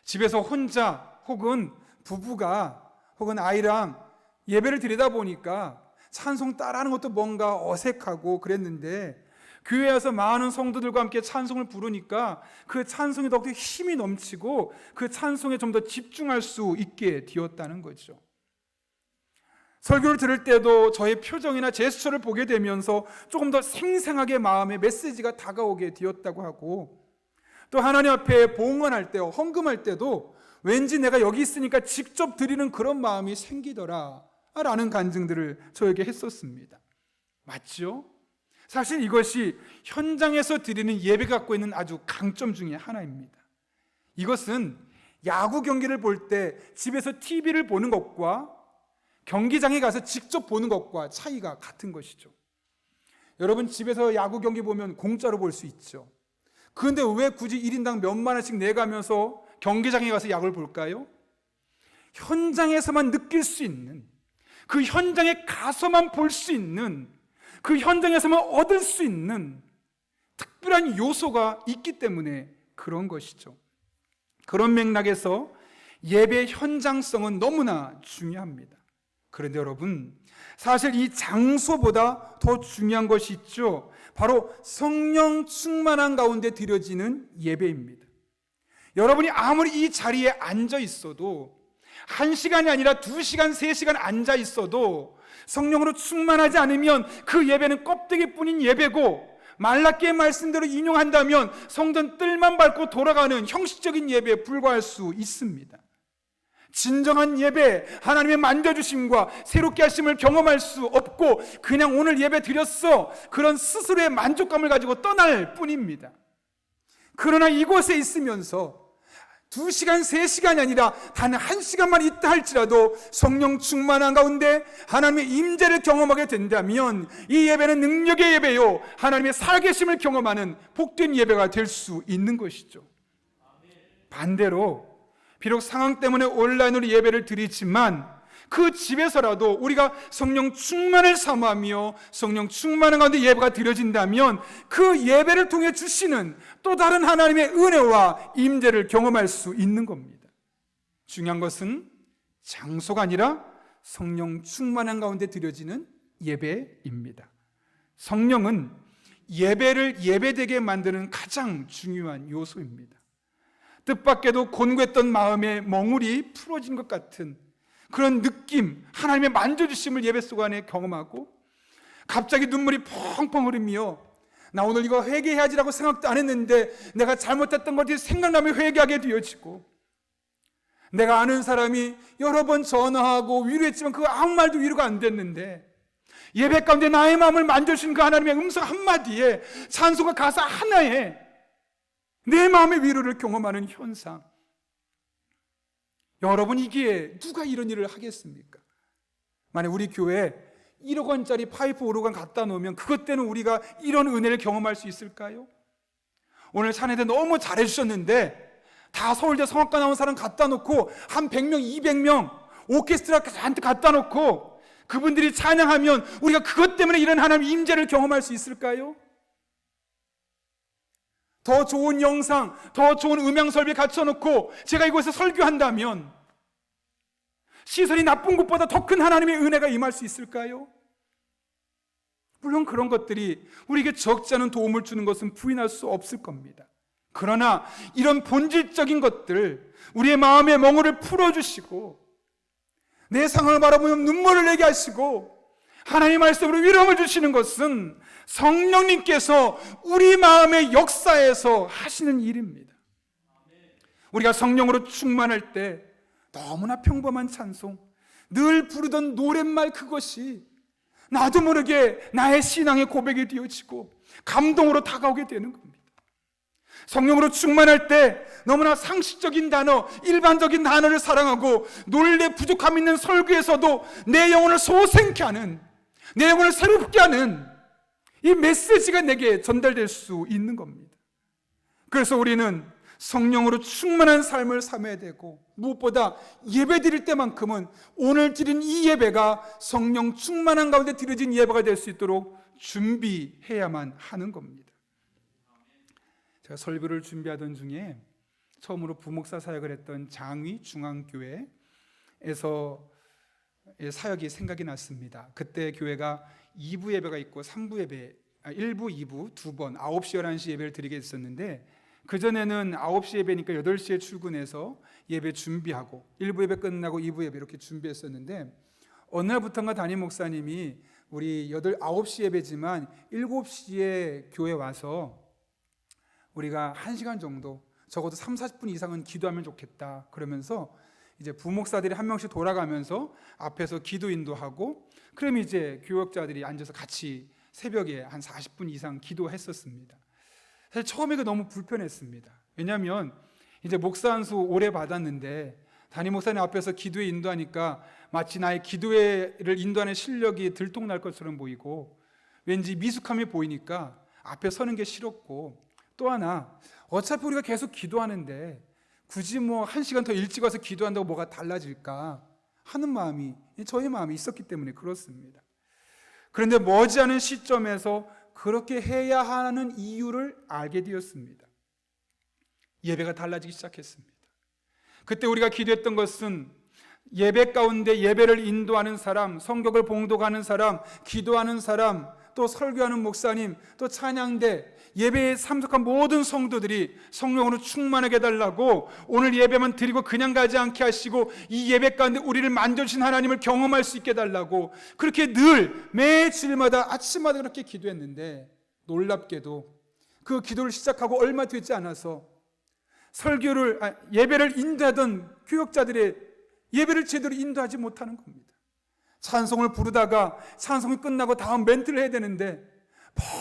집에서 혼자 혹은 부부가 혹은 아이랑 예배를 드리다 보니까 찬송 따라하는 것도 뭔가 어색하고 그랬는데 교회에 와서 많은 성도들과 함께 찬송을 부르니까 그 찬송이 더욱더 힘이 넘치고 그 찬송에 좀 더 집중할 수 있게 되었다는 거죠. 설교를 들을 때도 저의 표정이나 제스처를 보게 되면서 조금 더 생생하게 마음에 메시지가 다가오게 되었다고 하고, 또 하나님 앞에 봉헌할 때, 헌금할 때도 왠지 내가 여기 있으니까 직접 드리는 그런 마음이 생기더라 라는 간증들을 저에게 했었습니다. 맞죠? 사실 이것이 현장에서 드리는 예배가 갖고 있는 아주 강점 중에 하나입니다. 이것은 야구 경기를 볼 때 집에서 TV를 보는 것과 경기장에 가서 직접 보는 것과 차이가 같은 것이죠. 여러분, 집에서 야구 경기 보면 공짜로 볼 수 있죠. 그런데 왜 굳이 1인당 몇만 원씩 내가면서 경기장에 가서 야구를 볼까요? 현장에서만 느낄 수 있는, 그 현장에 가서만 볼 수 있는, 그 현장에서만 얻을 수 있는 특별한 요소가 있기 때문에 그런 것이죠. 그런 맥락에서 예배 현장성은 너무나 중요합니다. 그런데 여러분, 사실 이 장소보다 더 중요한 것이 있죠. 바로 성령 충만한 가운데 드려지는 예배입니다. 여러분이 아무리 이 자리에 앉아 있어도, 1시간이 아니라 2시간, 3시간 앉아 있어도 성령으로 충만하지 않으면 그 예배는 껍데기뿐인 예배고, 말라기의 말씀대로 인용한다면 성전 뜰만 밟고 돌아가는 형식적인 예배에 불과할 수 있습니다. 진정한 예배, 하나님의 만져주심과 새롭게 하심을 경험할 수 없고 그냥 오늘 예배 드렸어, 그런 스스로의 만족감을 가지고 떠날 뿐입니다. 그러나 이곳에 있으면서 2시간, 3시간이 아니라 단 1시간만 있다 할지라도 성령 충만한 가운데 하나님의 임재를 경험하게 된다면 이 예배는 능력의 예배요, 하나님의 살아계심을 경험하는 복된 예배가 될 수 있는 것이죠. 반대로 비록 상황 때문에 온라인으로 예배를 드리지만 그 집에서라도 우리가 성령 충만을 사모하며 성령 충만한 가운데 예배가 드려진다면 그 예배를 통해 주시는 또 다른 하나님의 은혜와 임재를 경험할 수 있는 겁니다. 중요한 것은 장소가 아니라 성령 충만한 가운데 드려지는 예배입니다. 성령은 예배를 예배되게 만드는 가장 중요한 요소입니다. 뜻밖에도 곤고했던 마음의 멍울이 풀어진 것 같은 그런 느낌, 하나님의 만져주심을 예배 속 안에 경험하고, 갑자기 눈물이 펑펑 흐르며 나 오늘 이거 회개해야지라고 생각도 안 했는데 내가 잘못했던 것이 생각나면 회개하게 되어지고, 내가 아는 사람이 여러 번 전화하고 위로했지만 그 아무 말도 위로가 안 됐는데 예배 가운데 나의 마음을 만져주신 그 하나님의 음성 한마디에, 찬송가 가사 하나에 내 마음의 위로를 경험하는 현상. 여러분, 이기에 누가 이런 일을 하겠습니까? 만약 우리 교회에 1억 원짜리 파이프 오르간 갖다 놓으면 그것 때문에 우리가 이런 은혜를 경험할 수 있을까요? 오늘 찬양대 너무 잘해주셨는데 다 서울대 성악과 나온 사람 갖다 놓고 한 100명, 200명 오케스트라 잔뜩 갖다 놓고 그분들이 찬양하면 우리가 그것 때문에 이런 하나님의 임재를 경험할 수 있을까요? 더 좋은 영상, 더 좋은 음향 설비 갖춰놓고 제가 이곳에서 설교한다면 시설이 나쁜 것보다 더 큰 하나님의 은혜가 임할 수 있을까요? 물론 그런 것들이 우리에게 적지 않은 도움을 주는 것은 부인할 수 없을 겁니다. 그러나 이런 본질적인 것들, 우리의 마음의 멍울을 풀어주시고 내 상황을 바라보면 눈물을 내게 하시고 하나님의 말씀으로 위로함을 주시는 것은 성령님께서 우리 마음의 역사에서 하시는 일입니다. 우리가 성령으로 충만할 때 너무나 평범한 찬송, 늘 부르던 노랫말, 그것이 나도 모르게 나의 신앙의 고백이 되어지고 감동으로 다가오게 되는 겁니다. 성령으로 충만할 때 너무나 상식적인 단어, 일반적인 단어를 사랑하고 논리에 부족함 있는 설교에서도 내 영혼을 소생케 하는, 내 영혼을 새롭게 하는 이 메시지가 내게 전달될 수 있는 겁니다. 그래서 우리는 성령으로 충만한 삶을 삶아야 되고, 무엇보다 예배 드릴 때만큼은 오늘 드린 이 예배가 성령 충만한 가운데 드려진 예배가 될 수 있도록 준비해야만 하는 겁니다. 제가 설교를 준비하던 중에 처음으로 부목사 사역을 했던 장위 중앙교회에서 사역이 생각이 났습니다. 그때 교회가 2부 예배가 있고 3부 예배 1부, 2부 두 번 9시, 11시 예배를 드리게 했었는데 그전에는 9시 예배니까 8시에 출근해서 예배 준비하고 1부 예배 끝나고 2부 예배 이렇게 준비했었는데 어느 날부터인가 담임 목사님이 우리 9시 예배지만 7시에 교회 와서 우리가 1시간 정도 적어도 30-40분 이상은 기도하면 좋겠다 그러면서 이제 부목사들이 한 명씩 돌아가면서 앞에서 기도 인도하고 그럼 이제 교역자들이 앉아서 같이 새벽에 한 40분 이상 기도했었습니다. 사실 처음에 너무 불편했습니다. 왜냐하면 이제 목사 한 수 오래 받았는데 담임 목사님 앞에서 기도에 인도하니까 마치 나의 기도회를 인도하는 실력이 들통날 것처럼 보이고 왠지 미숙함이 보이니까 앞에 서는 게 싫었고 또 하나 어차피 우리가 계속 기도하는데 굳이 뭐 1시간 더 일찍 와서 기도한다고 뭐가 달라질까 하는 마음이 저의 마음이 있었기 때문에 그렇습니다. 그런데 머지않은 시점에서 그렇게 해야 하는 이유를 알게 되었습니다. 예배가 달라지기 시작했습니다. 그때 우리가 기도했던 것은 예배 가운데 예배를 인도하는 사람, 성경을 봉독하는 사람, 기도하는 사람, 또 설교하는 목사님, 또 찬양대, 예배에 참석한 모든 성도들이 성령으로 충만하게 해달라고 오늘 예배만 드리고 그냥 가지 않게 하시고 이 예배 가운데 우리를 만져주신 하나님을 경험할 수 있게 해달라고 그렇게 늘 매 주일마다 아침마다 그렇게 기도했는데 놀랍게도 그 기도를 시작하고 얼마 되지 않아서 예배를 인도하던 교역자들의 예배를 제대로 인도하지 못하는 겁니다. 찬송을 부르다가 찬송이 끝나고 다음 멘트를 해야 되는데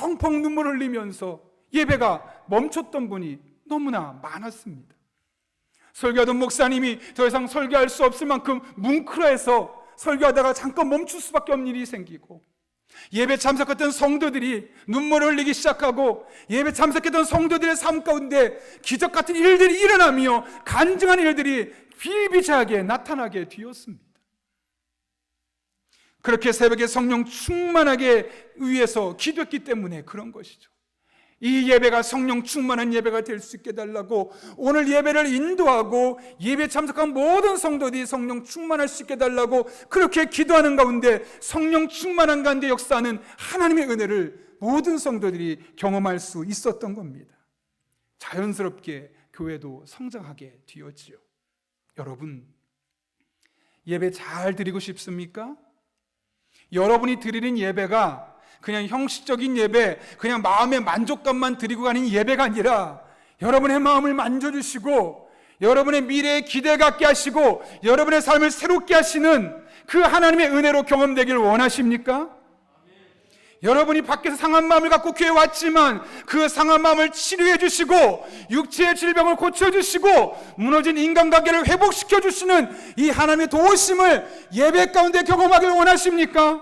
펑펑 눈물을 흘리면서 예배가 멈췄던 분이 너무나 많았습니다. 설교하던 목사님이 더 이상 설교할 수 없을 만큼 뭉클해서 설교하다가 잠깐 멈출 수밖에 없는 일이 생기고 예배 참석했던 성도들이 눈물을 흘리기 시작하고 예배 참석했던 성도들의 삶 가운데 기적 같은 일들이 일어나며 간증한 일들이 비일비재하게 나타나게 되었습니다. 그렇게 새벽에 성령 충만하게 위해서 기도했기 때문에 그런 것이죠. 이 예배가 성령 충만한 예배가 될 수 있게 해달라고 오늘 예배를 인도하고 예배 참석한 모든 성도들이 성령 충만할 수 있게 해달라고 그렇게 기도하는 가운데 성령 충만한 가운데 역사하는 하나님의 은혜를 모든 성도들이 경험할 수 있었던 겁니다. 자연스럽게 교회도 성장하게 되었지요. 여러분, 예배 잘 드리고 싶습니까? 여러분이 드리는 예배가 그냥 형식적인 예배, 그냥 마음의 만족감만 드리고 가는 예배가 아니라 여러분의 마음을 만져주시고 여러분의 미래에 기대 갖게 하시고 여러분의 삶을 새롭게 하시는 그 하나님의 은혜로 경험되기를 원하십니까? 여러분이 밖에서 상한 마음을 갖고 교회에 왔지만 그 상한 마음을 치료해 주시고 육체의 질병을 고쳐주시고 무너진 인간관계를 회복시켜 주시는 이 하나님의 도우심을 예배 가운데 경험하기를 원하십니까?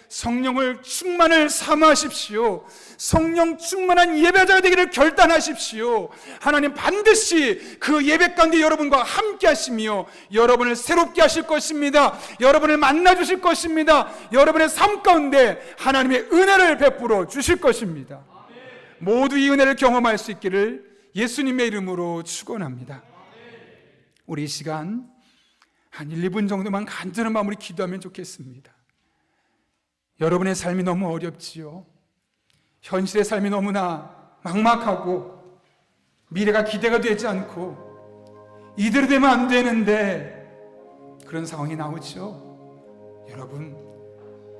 성령을 충만을 삼으십시오. 성령 충만한 예배자가 되기를 결단하십시오. 하나님 반드시 그 예배 가운데 여러분과 함께 하시며 여러분을 새롭게 하실 것입니다. 여러분을 만나 주실 것입니다. 여러분의 삶 가운데 하나님의 은혜를 베풀어 주실 것입니다. 모두 이 은혜를 경험할 수 있기를 예수님의 이름으로 축원합니다. 우리 이 시간 한 1, 2분 정도만 간절한 마음으로 기도하면 좋겠습니다. 여러분의 삶이 너무 어렵지요. 현실의 삶이 너무나 막막하고 미래가 기대가 되지 않고 이대로 되면 안 되는데 그런 상황이 나오죠. 여러분,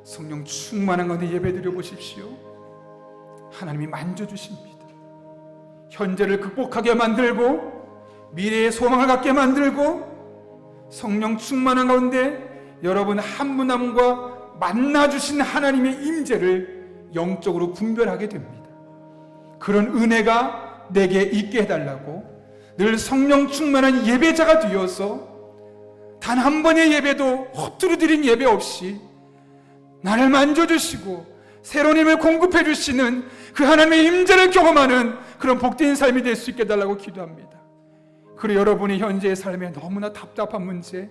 성령 충만한 가운데 예배드려 보십시오. 하나님이 만져주십니다. 현재를 극복하게 만들고 미래의 소망을 갖게 만들고 성령 충만한 가운데 여러분 한 분 한 분과 만나주신 하나님의 임재를 영적으로 분별하게 됩니다. 그런 은혜가 내게 있게 해달라고 늘 성령 충만한 예배자가 되어서 단 한 번의 예배도 허투루 드린 예배 없이 나를 만져주시고 새로운 힘을 공급해 주시는 그 하나님의 임재를 경험하는 그런 복된 삶이 될 수 있게 해달라고 기도합니다. 그리고 여러분이 현재의 삶에 너무나 답답한 문제,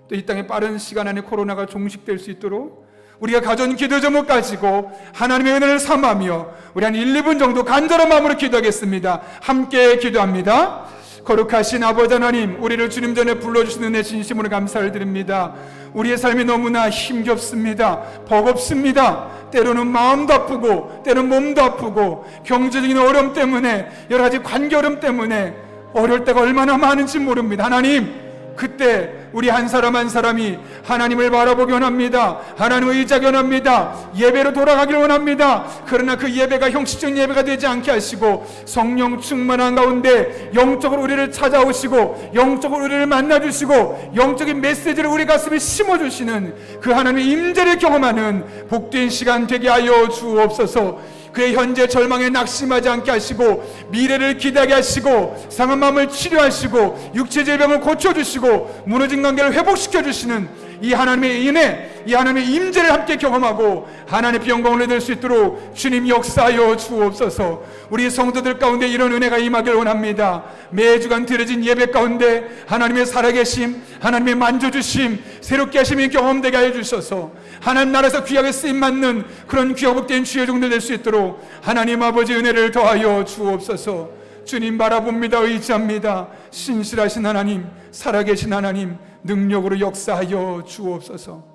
또 이 땅에 빠른 시간 안에 코로나가 종식될 수 있도록 우리가 가져온 기도 제목 가지고 하나님의 은혜를 삼으며 우리 한 1, 2분 정도 간절한 마음으로 기도하겠습니다. 함께 기도합니다. 거룩하신 아버지 하나님, 우리를 주님 전에 불러주시는 은혜 진심으로 감사를 드립니다. 우리의 삶이 너무나 힘겹습니다. 버겁습니다. 때로는 마음도 아프고 때로는 몸도 아프고 경제적인 어려움 때문에 여러 가지 관계 어려움 때문에 어려울 때가 얼마나 많은지 모릅니다. 하나님, 그때 우리 한 사람 한 사람이 하나님을 바라보기 원합니다. 하나님을 의지하기 원합니다. 예배로 돌아가기를 원합니다. 그러나 그 예배가 형식적인 예배가 되지 않게 하시고 성령 충만한 가운데 영적으로 우리를 찾아오시고 영적으로 우리를 만나주시고 영적인 메시지를 우리 가슴에 심어주시는 그 하나님의 임재를 경험하는 복된 시간 되게 하여 주옵소서. 그의 현재 절망에 낙심하지 않게 하시고 미래를 기대하게 하시고 상한 마음을 치료하시고 육체 질병을 고쳐주시고 무너진 관계를 회복시켜주시는 이 하나님의 은혜, 이 하나님의 임재를 함께 경험하고 하나님의 영광을 얻을 수 있도록 주님 역사하여 주옵소서. 우리 성도들 가운데 이런 은혜가 임하길 원합니다. 매주간 드려진 예배 가운데 하나님의 살아계심, 하나님의 만져주심, 새롭게 하심이 경험되게 하여 주셔서 하나님 나라에서 귀하게 쓰임받는 그런 귀하복된 주의 종들 될 수 있도록 하나님 아버지 은혜를 더하여 주옵소서. 주님 바라봅니다. 의지합니다. 신실하신 하나님, 살아계신 하나님, 능력으로 역사하여 주옵소서.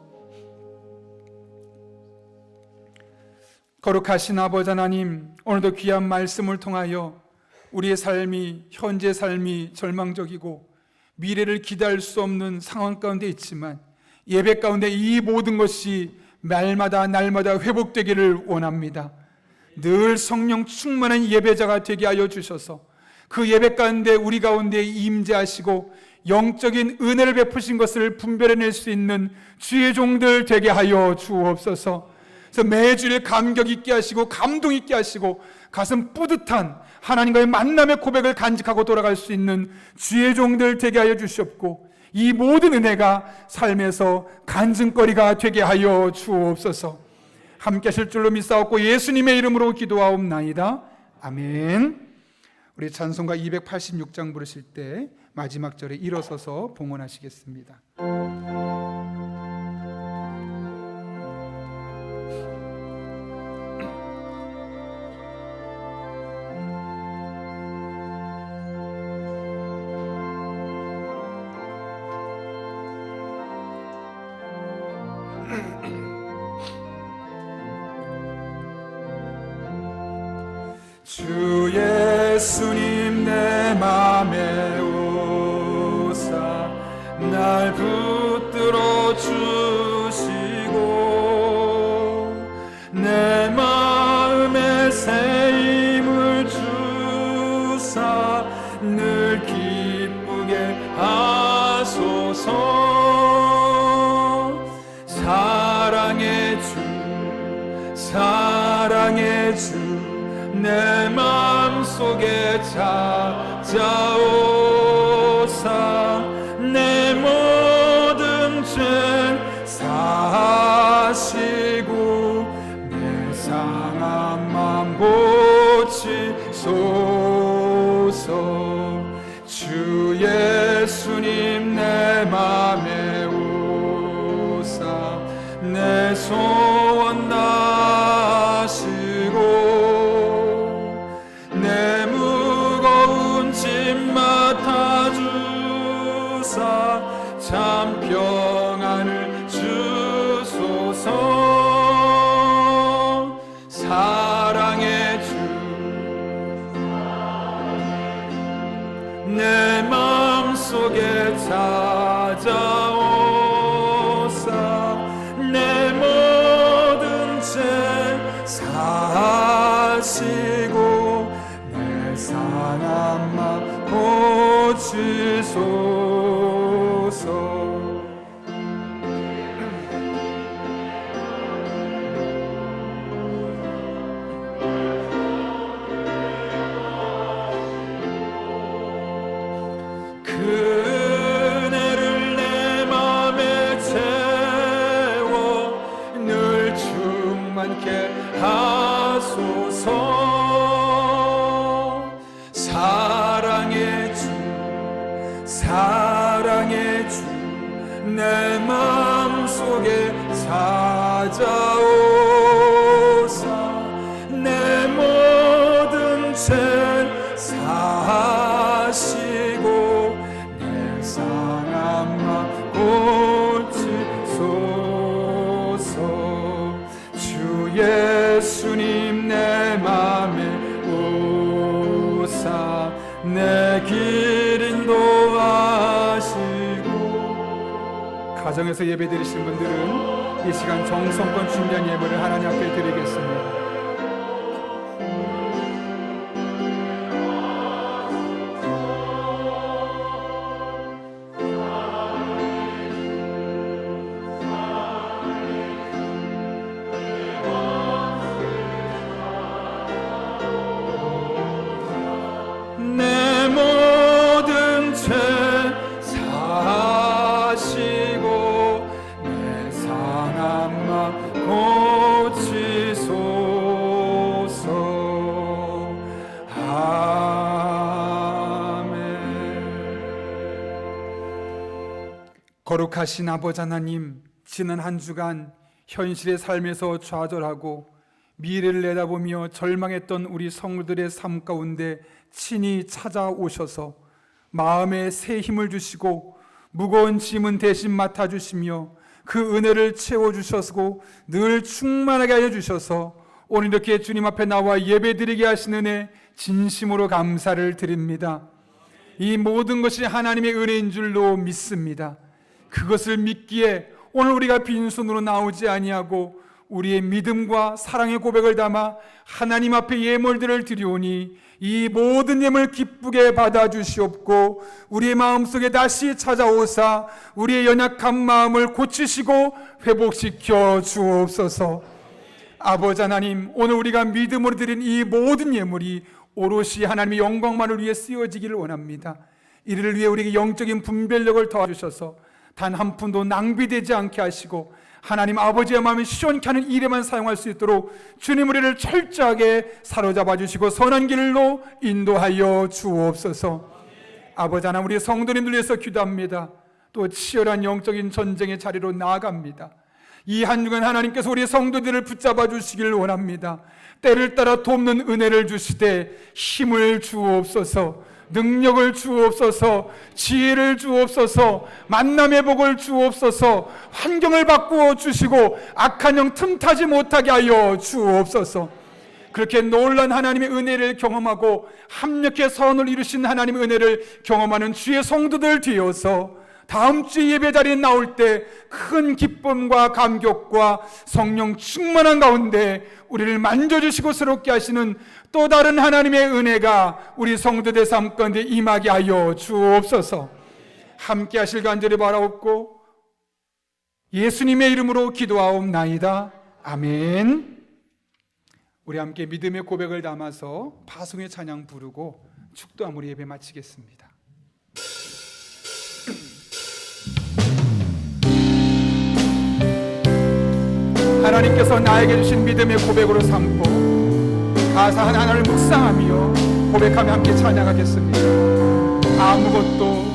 거룩하신 아버지 하나님, 오늘도 귀한 말씀을 통하여 우리의 삶이, 현재 삶이 절망적이고 미래를 기대할 수 없는 상황 가운데 있지만 예배 가운데 이 모든 것이 날마다 회복되기를 원합니다. 늘 성령 충만한 예배자가 되게 하여 주셔서 그 예배 가운데 우리 가운데 임재하시고 영적인 은혜를 베푸신 것을 분별해낼 수 있는 주의 종들 되게 하여 주옵소서. 그래서 매주일 감격 있게 하시고 감동 있게 하시고 가슴 뿌듯한 하나님과의 만남의 고백을 간직하고 돌아갈 수 있는 주의 종들 되게 하여 주시옵고 이 모든 은혜가 삶에서 간증거리가 되게 하여 주옵소서. 함께 하실 줄로 믿사옵고 예수님의 이름으로 기도하옵나이다. 아멘. 우리 찬송가 286장 부르실 때 마지막 절에 일어서서 봉헌하시겠습니다. 주 예수님 내 맘에 오사 날 붙들어 주시고 내 마음에 새 힘을 주사 늘 기쁘게 하소서. 사랑의 주 내 마음속에 찾아오사 내 모든 죄 사하시고 내 상한 맘 고치소서. 주 예수님 내 맘에 오사 내 소원 다하시고 내 무거운 짐 맡아주사 참 평안을 주소서. 사랑의 주 내 마음속에 찾아오사 내 모든 죄 사하시고 내 상한 맘 고치소서. 그 은혜를 내 맘에 채워 늘 충만케 하소서. 사랑의 주 내 마음속에 찾아오사 내 모든 죄 사하시고 예수님 내 맘에 오사 내 길 인도하시고. 가정에서 예배 드리신 분들은 이 시간 정성껏 준비한 예배를 하나님 앞에 드리겠습니다. 내 모든 죄 사시고 내 상한 맘 고치소서. 아멘. 거룩하신 아버지 하나님, 지난 한 주간 현실의 삶에서 좌절하고 미래를 내다보며 절망했던 우리 성도들의 삶 가운데 친히 찾아오셔서 마음에 새 힘을 주시고 무거운 짐은 대신 맡아주시며 그 은혜를 채워주셔서 늘 충만하게 하여 주셔서 오늘 이렇게 주님 앞에 나와 예배드리게 하신 은혜 진심으로 감사를 드립니다. 이 모든 것이 하나님의 은혜인 줄로 믿습니다. 그것을 믿기에 오늘 우리가 빈손으로 나오지 아니하고 우리의 믿음과 사랑의 고백을 담아 하나님 앞에 예물들을 드리오니 이 모든 예물 기쁘게 받아주시옵고 우리의 마음속에 다시 찾아오사 우리의 연약한 마음을 고치시고 회복시켜 주옵소서. 아버지 하나님, 오늘 우리가 믿음으로 드린 이 모든 예물이 오롯이 하나님의 영광만을 위해 쓰여지기를 원합니다. 이를 위해 우리에게 영적인 분별력을 더하주셔서 단 한 푼도 낭비되지 않게 하시고 하나님 아버지의 마음이 시원케 하는 일에만 사용할 수 있도록 주님 우리를 철저하게 사로잡아 주시고 선한 길로 인도하여 주옵소서. 아버지 하나님, 우리 성도님들 위해서 기도합니다. 또 치열한 영적인 전쟁의 자리로 나아갑니다. 이 한 주간 하나님께서 우리 성도들을 붙잡아 주시길 원합니다. 때를 따라 돕는 은혜를 주시되 힘을 주옵소서. 능력을 주옵소서. 지혜를 주옵소서. 만남의 복을 주옵소서. 환경을 바꾸어 주시고 악한 영 틈타지 못하게 하여 주옵소서. 그렇게 놀란 하나님의 은혜를 경험하고 합력해 선을 이루신 하나님의 은혜를 경험하는 주의 성도들 되어서 다음 주 예배 자리에 나올 때 큰 기쁨과 감격과 성령 충만한 가운데 우리를 만져주시고 새롭게 하시는 또 다른 하나님의 은혜가 우리 성도들 삶 가운데 임하게 하여 주옵소서. 함께 하실 간절히 바라옵고 예수님의 이름으로 기도하옵나이다. 아멘. 우리 함께 믿음의 고백을 담아서 파송의 찬양 부르고 축도함으로 예배 마치겠습니다. 하나님께서 나에게 주신 믿음의 고백으로 삼고 가사 하나를 묵상하며 고백하며 함께 찬양하겠습니다. 아무것도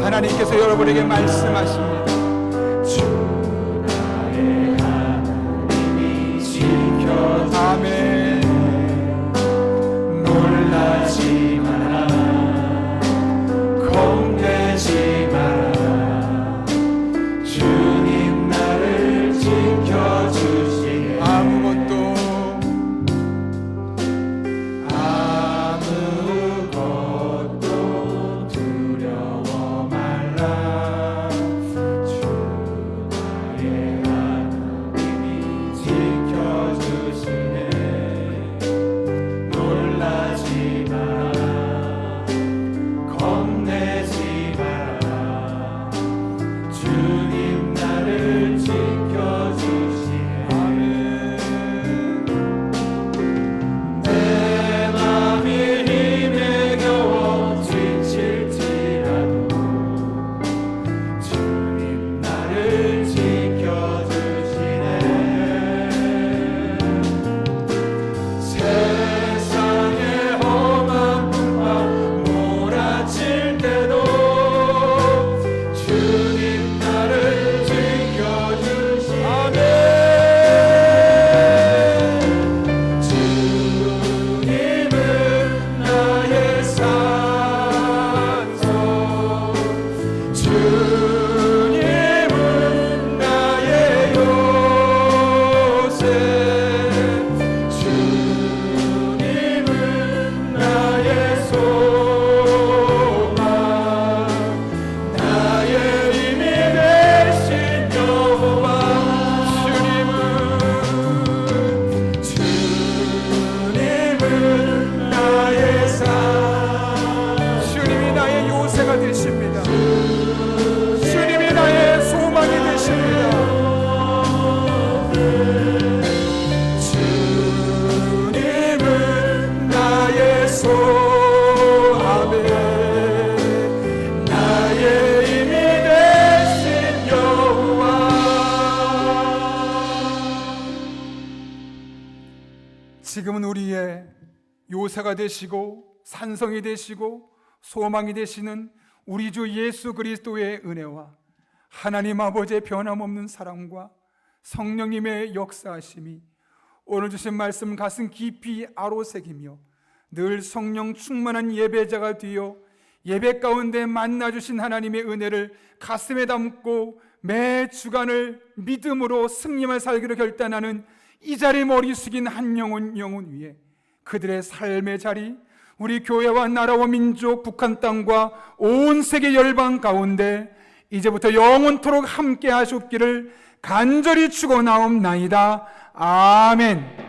하나님께서 여러분에게 말씀하십니다. 주 나의 하나님이 지켜. 아멘. 놀라지 마라, 겁내지 마라. 주님 나를 지켜주시네. 아무것도 두려워 말라. 주 주님은 나의 요새, 주님은 나의 소망, 나의 힘이 되신 여호와. 주님은 나의 산, 주님이 나의 요새가 되십니다. 주님이 나의 소망이 되십니다. 주님은 나의 소함에 나의 힘이 되신 여호와. 지금은 우리의 요새가 되시고 산성이 되시고 소망이 되시는 우리 주 예수 그리스도의 은혜와 하나님 아버지의 변함없는 사랑과 성령님의 역사하심이 오늘 주신 말씀 가슴 깊이 아로새기며 늘 성령 충만한 예배자가 되어 예배 가운데 만나주신 하나님의 은혜를 가슴에 담고 매 주간을 믿음으로 승리만 살기로 결단하는 이 자리에 머리 숙인 한 영혼 위에 그들의 삶의 자리, 우리 교회와 나라와 민족, 북한 땅과 온 세계 열방 가운데 이제부터 영원토록 함께 하셨기를 간절히 축원하옵나이다. 아멘.